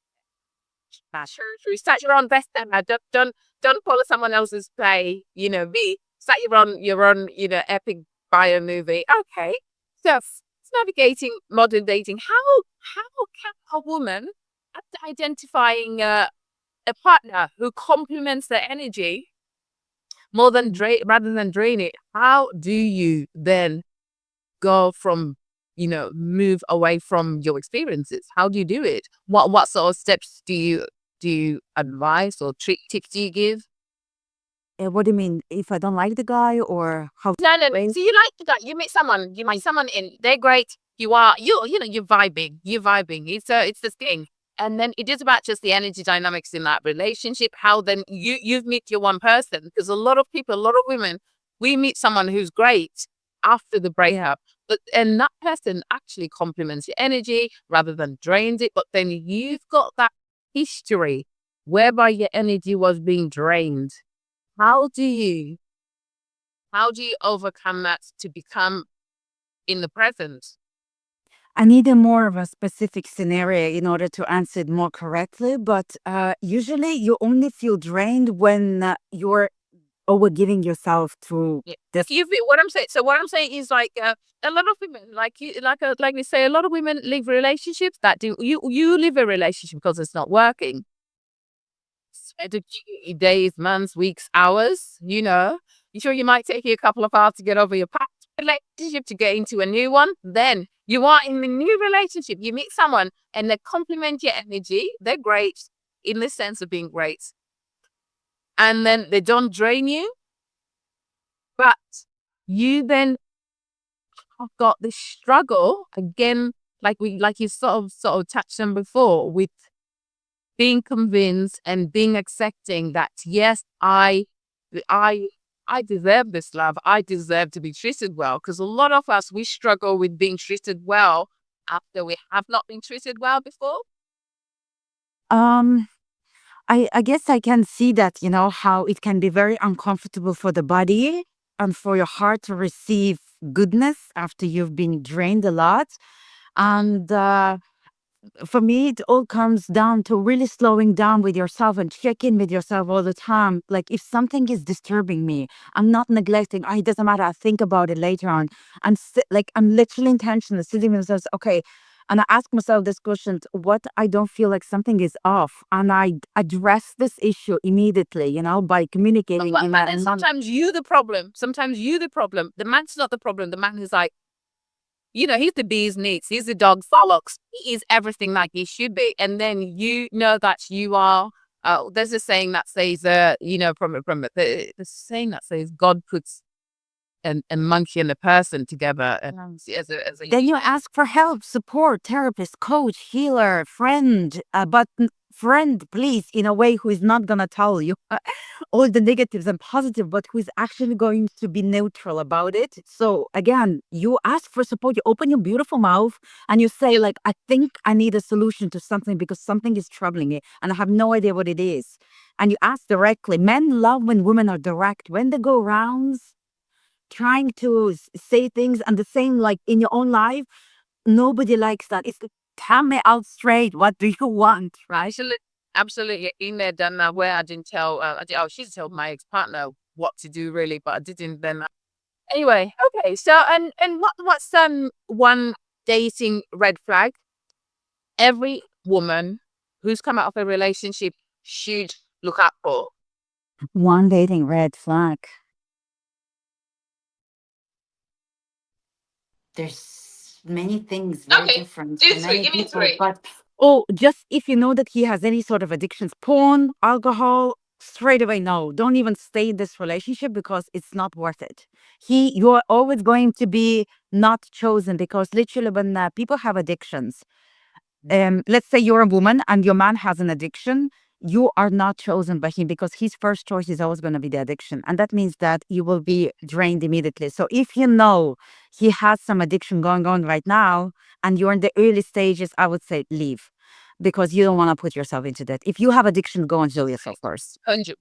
true. Start your own best Emma. Don't follow someone else's play, be start your own, epic bio movie. Okay. So it's navigating modern dating. How can a woman after identifying a partner who complements their energy more than rather than drain it, how do you then go from move away from your experiences? How do you do it? What sort of steps do you advise or tips do you give? What do you mean? If I don't like the guy or how? No. So you like the guy, you meet someone and they're great. You're vibing. It's this thing. And then it is about just the energy dynamics in that relationship. How then you meet your one person, because a lot of women, we meet someone who's great after the breakup, and that person actually complements your energy rather than drains it. But then you've got that history whereby your energy was being drained. How do you overcome that to become in the present? I need a more of a specific scenario in order to answer it more correctly. But usually, you only feel drained when you're overgiving yourself to Yeah. this. What I'm saying. So what I'm saying is like a lot of women, like we say, a lot of women leave relationships that do you leave a relationship because it's not working. Spend days, months, weeks, hours. You sure you might take you a couple of hours to get over your past relationship to get into a new one. Then you are in the new relationship. You meet someone and they complement your energy. They're great in the sense of being great. And then they don't drain you. But you then have got this struggle again, like you sort of touched on before, with being convinced and being accepting that yes, I deserve this love. I deserve to be treated well. Because a lot of us, we struggle with being treated well after we have not been treated well before. Um, I guess I can see that, how it can be very uncomfortable for the body and for your heart to receive goodness after you've been drained a lot. And for me, it all comes down to really slowing down with yourself and check in with yourself all the time. Like if something is disturbing me, I'm not neglecting. It doesn't matter. I think about it later on. I'm literally intentionally sitting with myself. Okay. And I ask myself this question, what I don't feel like something is off. And I address this issue immediately, by communicating. And sometimes you the problem. The man's not the problem. The man is like, he's the bee's knees. He's the dog's bollocks. He is everything like he should be. And then you know that you are. There's a saying that says, the saying that says God puts a monkey and a person together as a Then you ask for help, support, therapist, coach, healer, friend, friend, please, in a way who is not going to tell you all the negatives and positive, but who is actually going to be neutral about it. So again, you ask for support, you open your beautiful mouth and you say like, I think I need a solution to something because something is troubling me and I have no idea what it is. And you ask directly. Men love when women are direct. When they go rounds, trying to say things and the same like in your own life, nobody likes that. It's tell me out straight. What do you want, right? absolutely in there done that where I didn't tell she told my ex-partner what to do really, but I didn't then. Anyway, okay. So and what's one dating red flag every woman who's come out of a relationship should look out for? One dating red flag. There's many things very different for many people, but just if you know that he has any sort of addictions, porn, alcohol, straight away no. Don't even stay in this relationship because it's not worth it. You're always going to be not chosen because literally when people have addictions, let's say you're a woman and your man has an addiction, you are not chosen by him because his first choice is always going to be the addiction. And that means that you will be drained immediately. So if you know he has some addiction going on right now and you're in the early stages, I would say leave because you don't want to put yourself into that. If you have addiction, go and heal yourself first. 100%,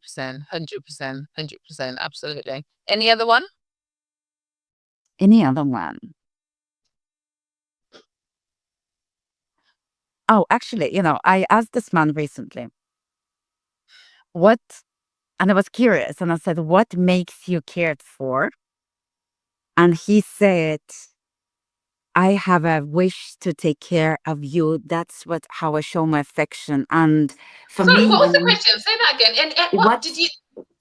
100%, 100%, absolutely. Any other one? Any other one? Oh, actually, I asked this man recently, and I was curious and I said, what makes you cared for? And he said, I have a wish to take care of you. That's how I show my affection. And for Sorry, me, what was the question? Say that again. And what did you?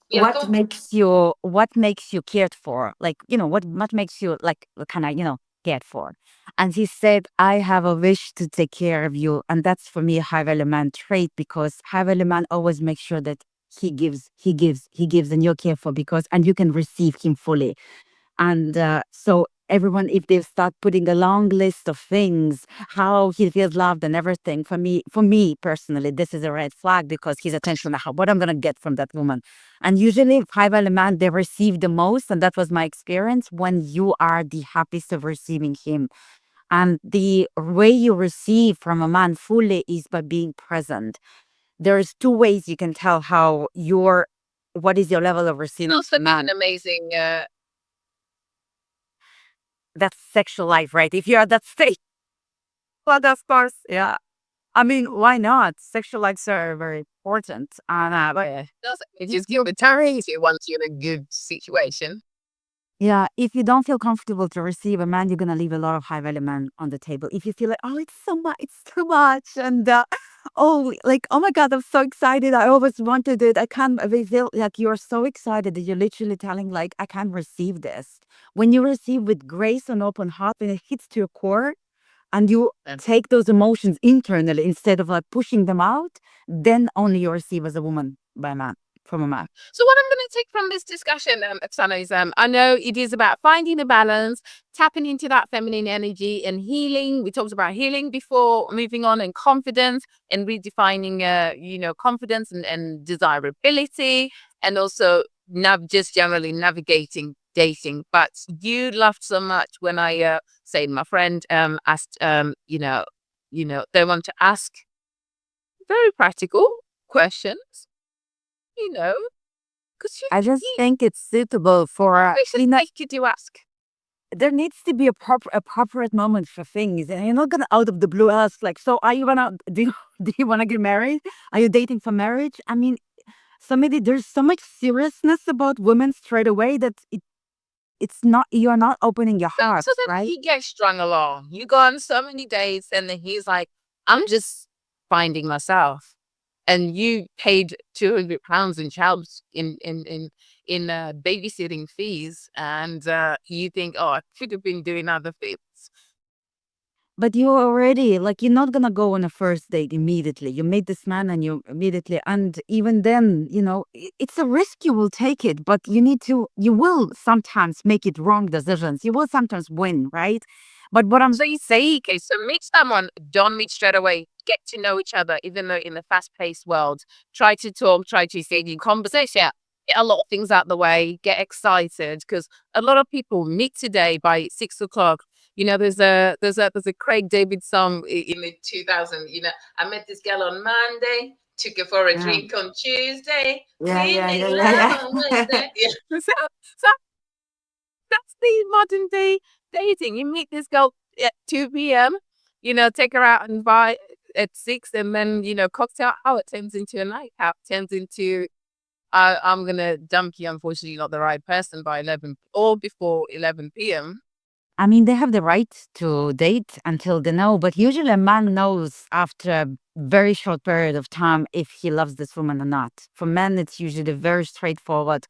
Yeah, go on. what makes you cared for? Like, what makes you like kind of, cared for? And he said, I have a wish to take care of you. And that's for me a high value man trait because high value man always makes sure that he gives and you're cared for and you can receive him fully. And so everyone, if they start putting a long list of things, how he feels loved and everything, for me personally, this is a red flag because he's attention to what I'm going to get from that woman. And usually high value man, they receive the most. And that was my experience when you are the happiest of receiving him. And the way you receive from a man fully is by being present. There's two ways you can tell what is your level of receiving Also, man. an amazing. That's sexual life, right? If you're at that stage, well, of course, yeah. I mean, why not? Sexual lives are very important. And It just give the time if you want you in a good situation. yeah, if you don't feel comfortable to receive a man, you're gonna leave a lot of high value men on the table. If you feel like, oh, it's so much, it's too much, and oh, like, oh my God, I'm so excited. I always wanted it. I can't. They feel like you're so excited that you're literally telling, like, I can't receive this. When you receive with grace and open heart, when it hits to your core, and you take those emotions internally instead of like pushing them out, then only you receive as a woman by a man. From a man. So what I'm going to take from this discussion, Oksana, is I know it is about finding a balance, tapping into that feminine energy and healing. We talked about healing before, moving on, and confidence and redefining, confidence and desirability, and also just generally navigating dating. But you laughed so much when I say my friend asked, they want to ask very practical questions. Because I just think it's suitable for you do ask. There needs to be a appropriate moment for things, and you're not gonna out of the blue ask like, so are you gonna do you want to get married? Are you dating for marriage? I mean, there's so much seriousness about women straight away that it's not, you're not opening your heart, so then right? he gets strung along. You go on so many dates, and then he's like, I'm just finding myself. And you paid £200 in child in babysitting fees, and you think, oh, I should have been doing other things. But you already, like, you're not gonna go on a first date immediately. You meet this man and you immediately, and even then, it's a risk. You will take it, but you will sometimes make it wrong decisions. You will sometimes win, right? But what I'm So you say, okay, so meet someone, don't meet straight away. Get to know each other, even though in the fast-paced world, try to talk, try to engage in conversation, get a lot of things out the way, get excited, because a lot of people meet today by 6 o'clock. There's a Craig David song in the 2000. I met this girl on Monday, took her for a yeah, drink on Tuesday, yeah, we yeah, made yeah, love yeah, on yeah. Wednesday. Yeah. So that's the modern day dating. You meet this girl at 2 p.m., take her out and buy at 6, and then, cocktail hour turns into a night out, turns into, I'm going to dump you, unfortunately, not the right person by 11 or before 11 p.m. I mean, they have the right to date until they know, but usually a man knows after a very short period of time if he loves this woman or not. For men, it's usually very straightforward,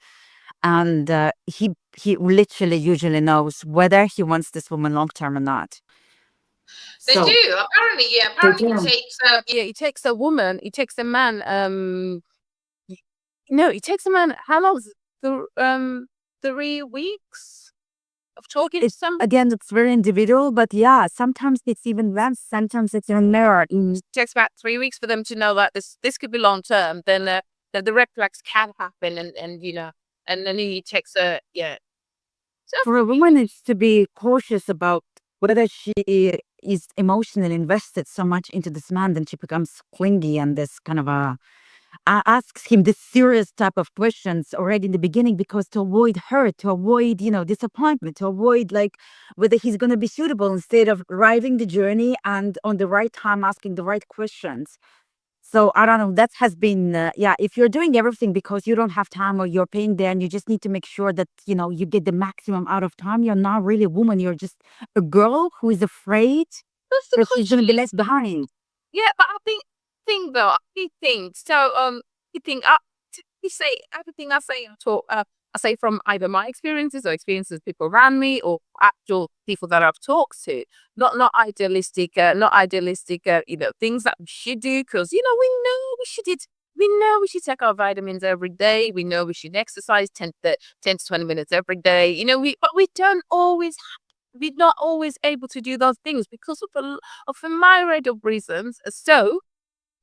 and he literally usually knows whether he wants this woman long term or not. They So do. Apparently, yeah. they Apparently, do. it takes a woman, it takes a man, y- no, it takes a man, how long is it? 3 weeks of talking to It's someone. again, it's very individual, but yeah, sometimes it's even less, sometimes it's even more. It takes about 3 weeks for them to know that this could be long term. Then the red flags can happen, and then he takes a yeah. So For a woman, it's to be cautious about whether she is emotionally invested so much into this man, then she becomes clingy and this kind of asks him this serious type of questions already in the beginning, because to avoid hurt, to avoid, disappointment, to avoid like whether he's going to be suitable, instead of driving the journey and on the right time asking the right questions. So I don't know. That has been, yeah. If you're doing everything because you don't have time or you're paying there, and you just need to make sure that you get the maximum out of time, you're not really a woman. You're just a girl who is afraid that's the that she's going to be question. left behind. Yeah, but I think though, I think so. You think you say everything I say. I say from either my experiences or experiences of people around me or actual people that I've talked to. Not idealistic. Not idealistic. Things that we should do, because we know we should it. We know we should take our vitamins every day. We know we should exercise 10 to 20 minutes every day. But we don't always, we're not always able to do those things because of a myriad of reasons. So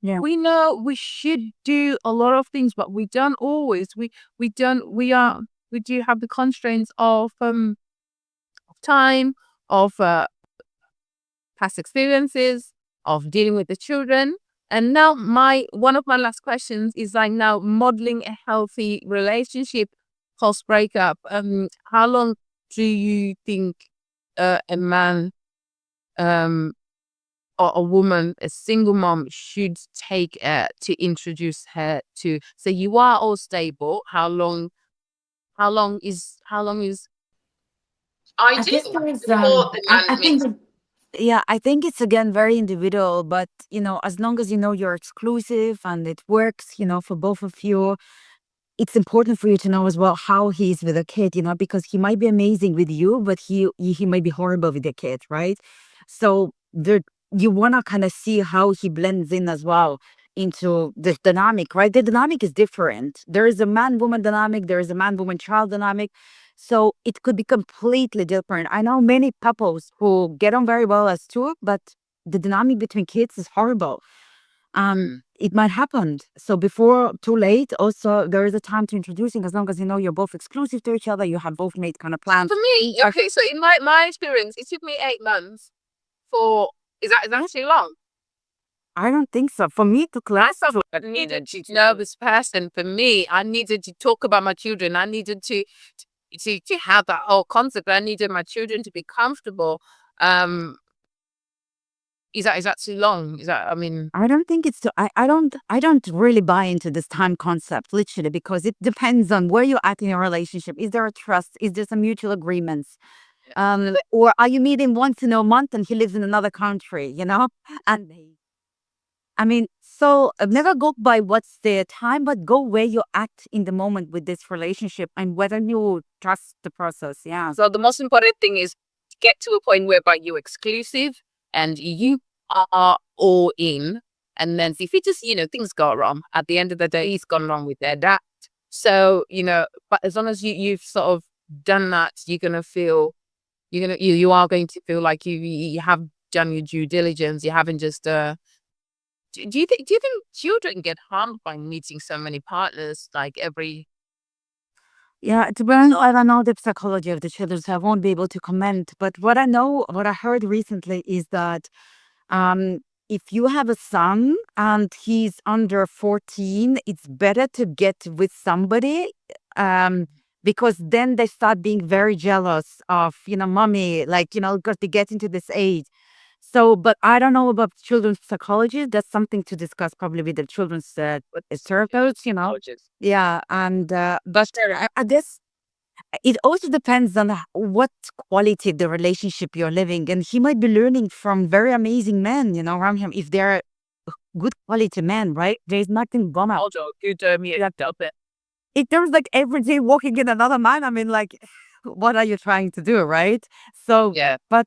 Yeah. we know we should do a lot of things, but we don't always. We don't. We do have the constraints of time, of past experiences, of dealing with the children. And now one of my last questions is like, now modeling a healthy relationship post breakup. How long do you think a man or a woman, a single mom, should take to introduce her to? So you are all stable. How long? How long is I guess ideal there is, before the I man think meets? that, yeah, I think it's again very individual, but as long as you're exclusive and it works, for both of you, it's important for you to know as well how he's with a kid, because he might be amazing with you, but he might be horrible with the kid, right? So there, you want to kind of see how he blends in as well into the dynamic, right? The dynamic is different. There is a man-woman dynamic, there is a man-woman-child dynamic. So it could be completely different. I know many couples who get on very well as two, but the dynamic between kids is horrible. It might happen. So before too late, also there is a time to introducing, as long as you're both exclusive to each other, you have both made kind of plans. For me, okay. So in my experience, it took me 8 months for. Is that too long? I don't think so. For me to class, I needed to know this person. For me, I needed to talk about my children. I needed to have that whole concept. I needed my children to be comfortable. Is that too long? I mean, I don't think it's too, I don't really buy into this time concept, literally, because it depends on where you're at in your relationship. Is there a trust? Is there some mutual agreements? Or are you meeting once in a month and he lives in another country, And I mean, so never go by what's the time, but go where you're at in the moment with this relationship and whether you trust the process. Yeah. so the most important thing is to get to a point whereby you're exclusive and you are all in. And then if it just, things go wrong, at the end of the day, he's gone wrong with their dad. So, but as long as you've sort of done that, you're gonna feel you are going to feel like you have done your due diligence. You haven't just do you think children get harmed by meeting so many partners like every Yeah, to be honest, I don't know the psychology of the children, so I won't be able to comment. But what I know, what I heard recently is that um, if you have a son and he's under 14, it's better to get with somebody um, because then they start being very jealous of, mommy, like, because they get into this age. So, but I don't know about children's psychology. That's something to discuss probably with the children's therapists. Yeah, and but I guess it also depends on what quality the relationship you're living, and he might be learning from very amazing men, around him. If they're good quality men, right? There's nothing wrong. also good yeah, help it. It terms like every day walking in another man. I mean, like, what are you trying to do, right? So, Yeah. but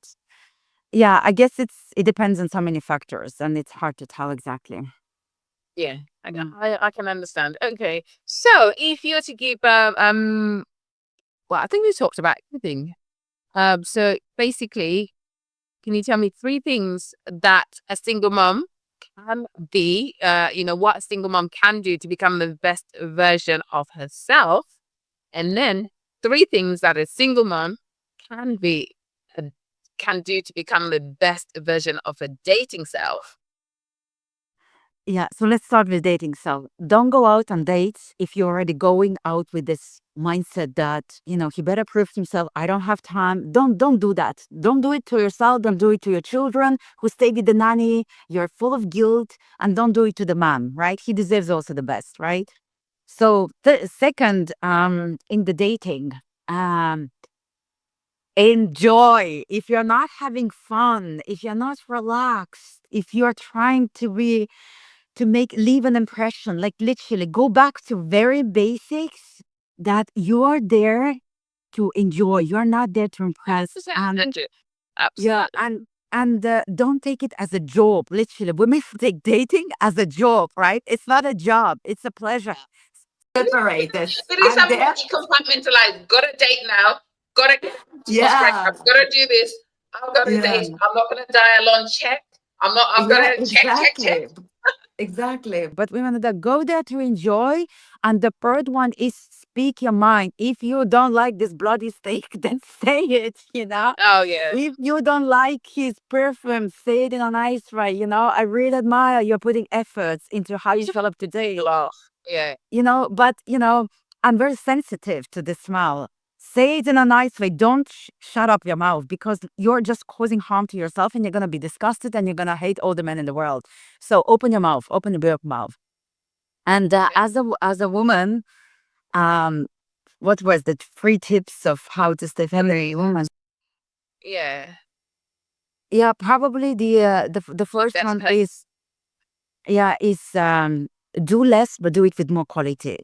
yeah, I guess it depends on so many factors, and it's hard to tell exactly. Yeah, Mm. I can understand. Okay, so if you were to give well, I think we talked about everything. So basically, can you tell me 3 things that a single mom can be? What a single mom can do to become the best version of herself, and then 3 things that a single mom can be can do to become the best version of a dating self. Yeah, so let's start with dating. So don't go out on dates if you're already going out with this mindset that, he better prove himself. I don't have time. Don't do that. Don't do it to yourself. Don't do it to your children who stay with the nanny. You're full of guilt, and don't do it to the mom, right? He deserves also the best, right? So the second, in the dating, um, enjoy. If you're not having fun, if you're not relaxed, if you're trying to leave an impression, like literally go back to very basics, that you are there to enjoy. You're not there to impress. And Absolutely. yeah, and don't take it as a job. Literally, women take dating as a job, right? It's not a job, it's a pleasure. Separate this. It is something that you compartmentalize. Got a date now. Got to Yeah. I've got to do this. I've got to date. Yeah. I'm not going to dial on check. I'm Yeah, going to check. exactly. But women that go there to enjoy. And the third one is speak your mind. If you don't like this bloody steak, then say it. Oh, yeah. If you don't like his perfume, say it in a nice way. I really admire you're putting efforts into how you show up today. Yeah. But I'm very sensitive to the smell. Say it in a nice way. Don't shut up your mouth, because you're just causing harm to yourself, and you're going to be disgusted, and you're going to hate all the men in the world. So open your mouth, open your mouth. And as a woman, what was the 3 tips of how to stay feminine woman? Yeah. Yeah, probably the first That's one her. is do less, but do it with more quality.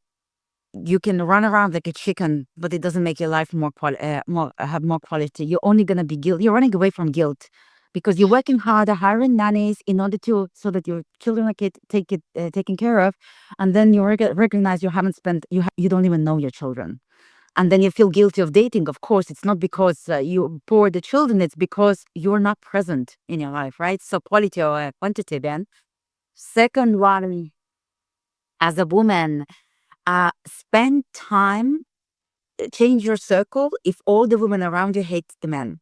You can run around like a chicken, but it doesn't make your life have more quality. You're only gonna be guilt. You're running away from guilt because you're working harder, hiring nannies in order so that your children are taken care of, and then you recognize you haven't spent you don't even know your children, and then you feel guilty of dating. Of course, it's not because you bore the children; it's because you're not present in your life, right? So quality or quantity. Then, second one, as a woman. Spend time, change your circle. If all the women around you hate the men,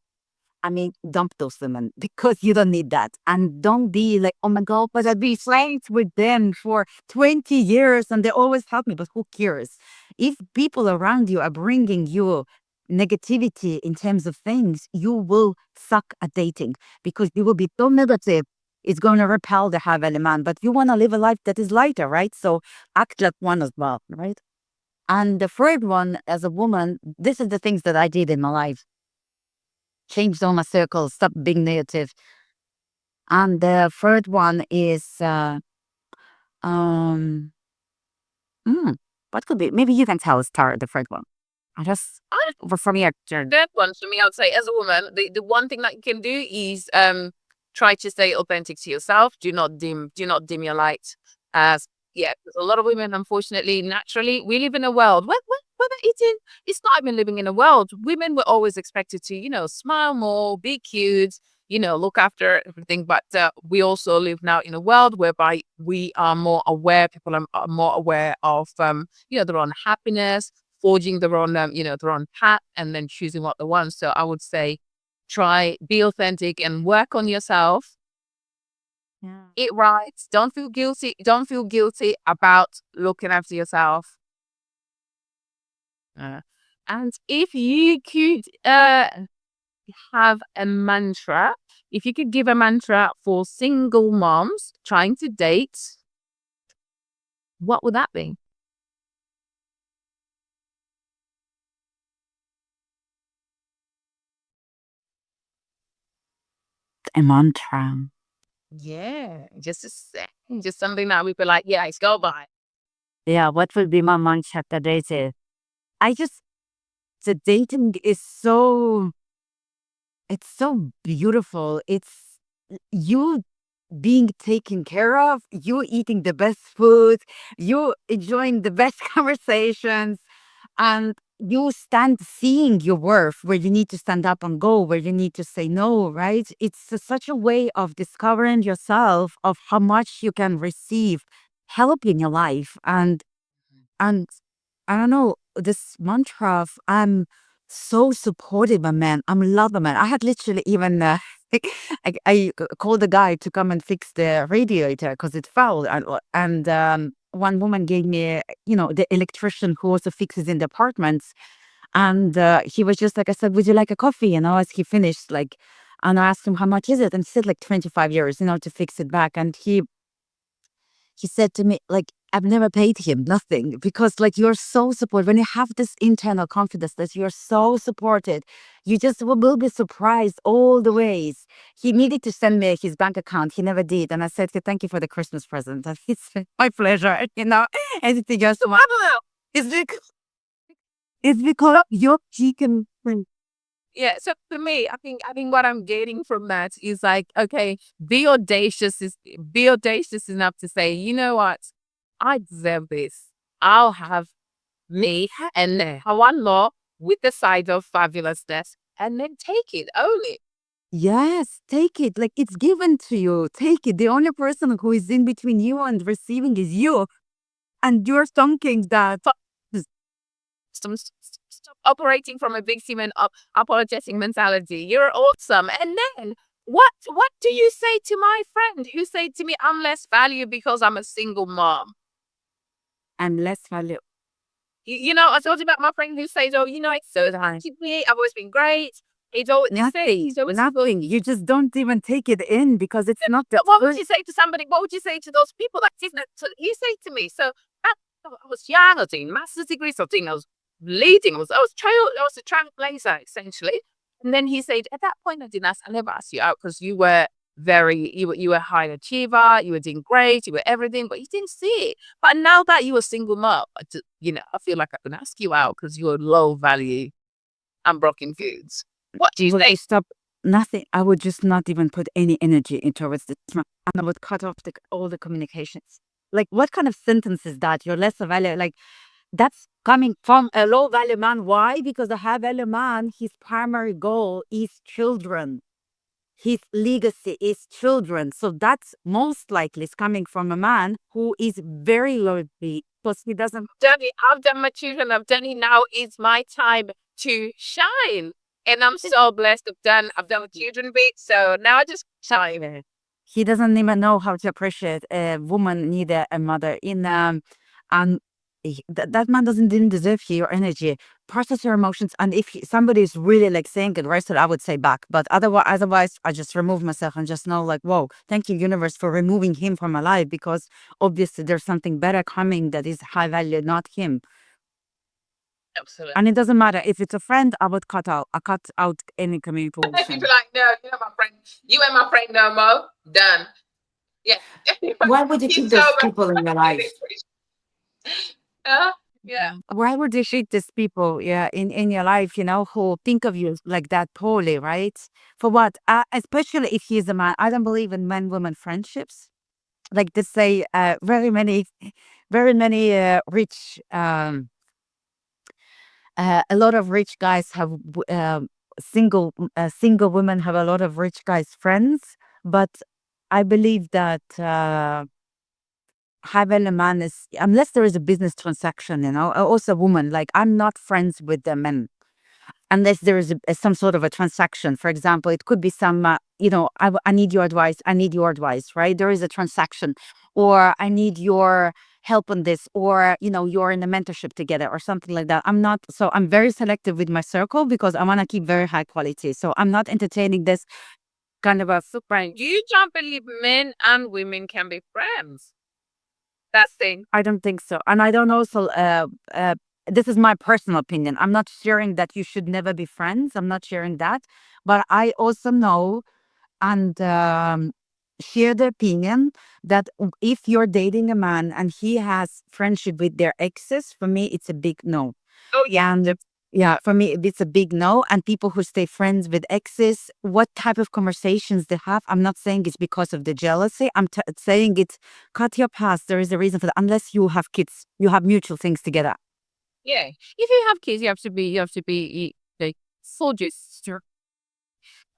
I mean, dump those women, because you don't need that. And don't be like, oh my God, but I've been friends with them for 20 years and they always help me. But who cares? If people around you are bringing you negativity in terms of things, you will suck at dating, because you will be so negative. It's going to repel the high value man. But you want to live a life that is lighter, right? So act like one as well, right? And the third one, as a woman, this is the things that I did in my life. Changed all my circles, stop being negative. And the third one is, what could be? Maybe you can tell us, Tara, the third one. For me, That one for me, I would say, as a woman, the one thing that you can do is Try to stay authentic to yourself. Do not dim your light. As yeah, a lot of women, unfortunately, naturally, we live in a world whether it's not even living in a world. Women were always expected to, smile more, be cute, look after everything. But we also live now in a world whereby we are more aware. People are more aware of, their own happiness, forging their own, their own path, and then choosing what they want. So I would say, be authentic and work on yourself. Yeah. Eat right. Don't feel guilty. Don't feel guilty about looking after yourself. And if you could have a mantra, if you could give a mantra for single moms trying to date, what would that be? A mantra. Yeah, just something that we'd be like, yeah, it's go by. Yeah, what would be my mantra today? The dating is it's so beautiful. It's you being taken care of, you eating the best food, you enjoying the best conversations, and you stand seeing your worth where you need to stand up and go, where you need to say no, right? It's such a way of discovering yourself, of how much you can receive help in your life. And I don't know, this mantra of I'm so supportive of men. I'm love a man. I had literally even I called a guy to come and fix the radiator because it fell, and one woman gave me, the electrician who also fixes in the apartments, and he was just like, I said, would you like a coffee? As he finished, and I asked him how much is it, and he said like 25 years, to fix it back, and he said to me, like, I've never paid him nothing because, like, you're so supported. When you have this internal confidence that you're so supported, you just will be surprised all the ways. He needed to send me his bank account. He never did. And I said, thank you for the Christmas present. And it's my pleasure, anything else. It's because you're chicken. Yeah. So for me, I think what I'm getting from that is like, okay, be audacious enough to say, you know what, I deserve this. I'll have me and one law with the side of fabulousness, and then take it, own it. Yes, take it. Like, it's given to you. Take it. The only person who is in between you and receiving is you. And you're thinking that Stop operating from a victim and apologetic mentality. You're awesome. And then what do you say to my friend who said to me, I'm less valued because I'm a single mom? I'm less valuable. I told you about my friend who says, oh, it's so nice. I've always been great. He's always nothing. You just don't even take it in because it's not the. What would you say to somebody? What would you say to those people that didn't? You say to me, so I was young, I was doing master's degrees, I was leading, I was a trailblazer essentially. And then he said, at that point, I never asked you out because you were you were a high achiever, you were doing great, you were everything, but you didn't see it. But now that you were single mom, I feel like I can ask you out because you're low value and broken foods. What do you say? Stop. Nothing. I would just not even put any energy into towards this. And I would cut off all the communications. Like, what kind of sentence is that? You're less value. Like, that's coming from a low value man. Why? Because a high value man, his primary goal is children. His legacy is children. So that's most likely is coming from a man who is very low because he doesn't. I've done my children. I've done it. Now it's my time to shine. And I'm so blessed. I've done the children bit. So now I just shine. He doesn't even know how to appreciate a woman, neither a mother. And that man didn't deserve your energy. Process your emotions, and if somebody is really like saying it right, so I would say back. But otherwise, I just remove myself and just know, like, whoa, thank you, universe, for removing him from my life because obviously there's something better coming that is high value, not him. Absolutely. And it doesn't matter if it's a friend. I cut out any communication. People like, no, you're not my friend. You ain't my friend no more. Done. Yeah. Why would you keep those people in your life? Yeah. Why would you treat these people, in your life, who think of you like that poorly, right? For what? Especially if he's a man. I don't believe in men-woman friendships. Like they say, very many rich, a lot of rich guys have single women have a lot of rich guys friends, but I believe that high value man is, unless there is a business transaction, also a woman, like I'm not friends with the men unless there is some sort of a transaction. For example, it could be some, I need your advice. I need your advice, right? There is a transaction, or I need your help on this, or, you're in a mentorship together or something like that. I'm very selective with my circle because I want to keep very high quality. So I'm not entertaining this kind of a. Right. You don't believe men and women can be friends. That's thing. I don't think so. And I don't also, this is my personal opinion. I'm not sharing that you should never be friends. I'm not sharing that. But I also know and share the opinion that if you're dating a man and he has friendship with their exes, for me, it's a big no. Oh yeah. And for me, it's a big no. And people who stay friends with exes, what type of conversations they have, I'm not saying it's because of the jealousy. I'm saying it's cut your past. There is a reason for that. Unless you have kids, you have mutual things together. Yeah. If you have kids, you have to be like soldiers.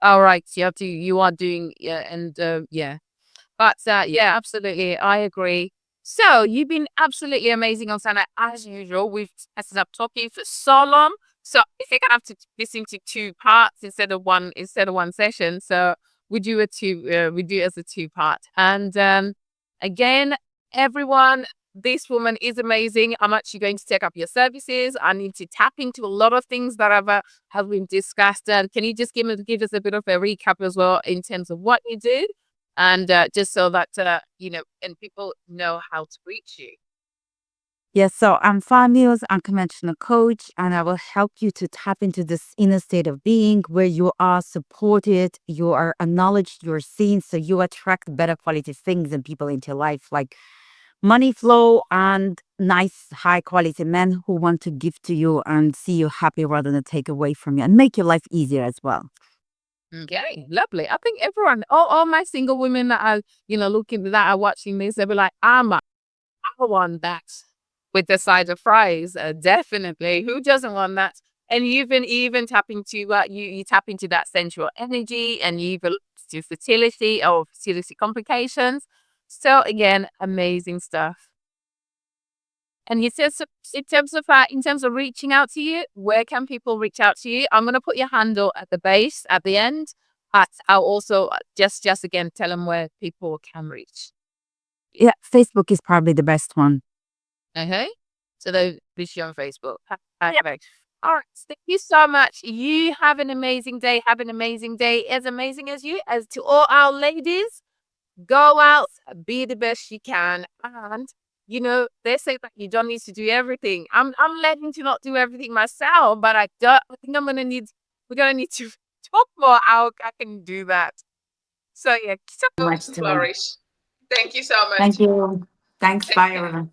All right. You are doing, yeah. And yeah. But yeah, absolutely. I agree. So you've been absolutely amazing, Oksana. As usual, we've ended up talking for so long. So I think I have to listen to two parts instead of one session. So we do it as a two part. And again, everyone, this woman is amazing. I'm actually going to take up your services. I need to tap into a lot of things that have been discussed. And can you just give us a bit of a recap as well in terms of what you did? And just so that and people know how to reach you. Yes, so I'm 5 years unconventional coach, and I will help you to tap into this inner state of being where you are supported, you are acknowledged, you're seen, so you attract better quality things and people into your life, like money flow and nice, high quality men who want to give to you and see you happy rather than take away from you and make your life easier as well. Okay, lovely. I think everyone, all my single women that are, that are watching this, they'll be like, I want that with the side of fries. Definitely. Who doesn't want that? And you even tap into you tap into that sensual energy, and you even to fertility or fertility complications. So again, amazing stuff. And in terms of reaching out to you, where can people reach out to you? I'm going to put your handle at the base at the end, but I'll also just again tell them where people can reach. Yeah, Facebook is probably the best one. Okay, so they'll reach you on Facebook. Perfect. All right. Thank you so much. You have an amazing day. Have an amazing day, as amazing as you. As to all our ladies, go out, be the best you can, and they say that you don't need to do everything. I'm learning to not do everything myself, but I think we're gonna need to talk more how I can do that. So yeah, so Much to learn. flourish. Thank you so much. Thank you. Thanks. Take Bye, care. everyone.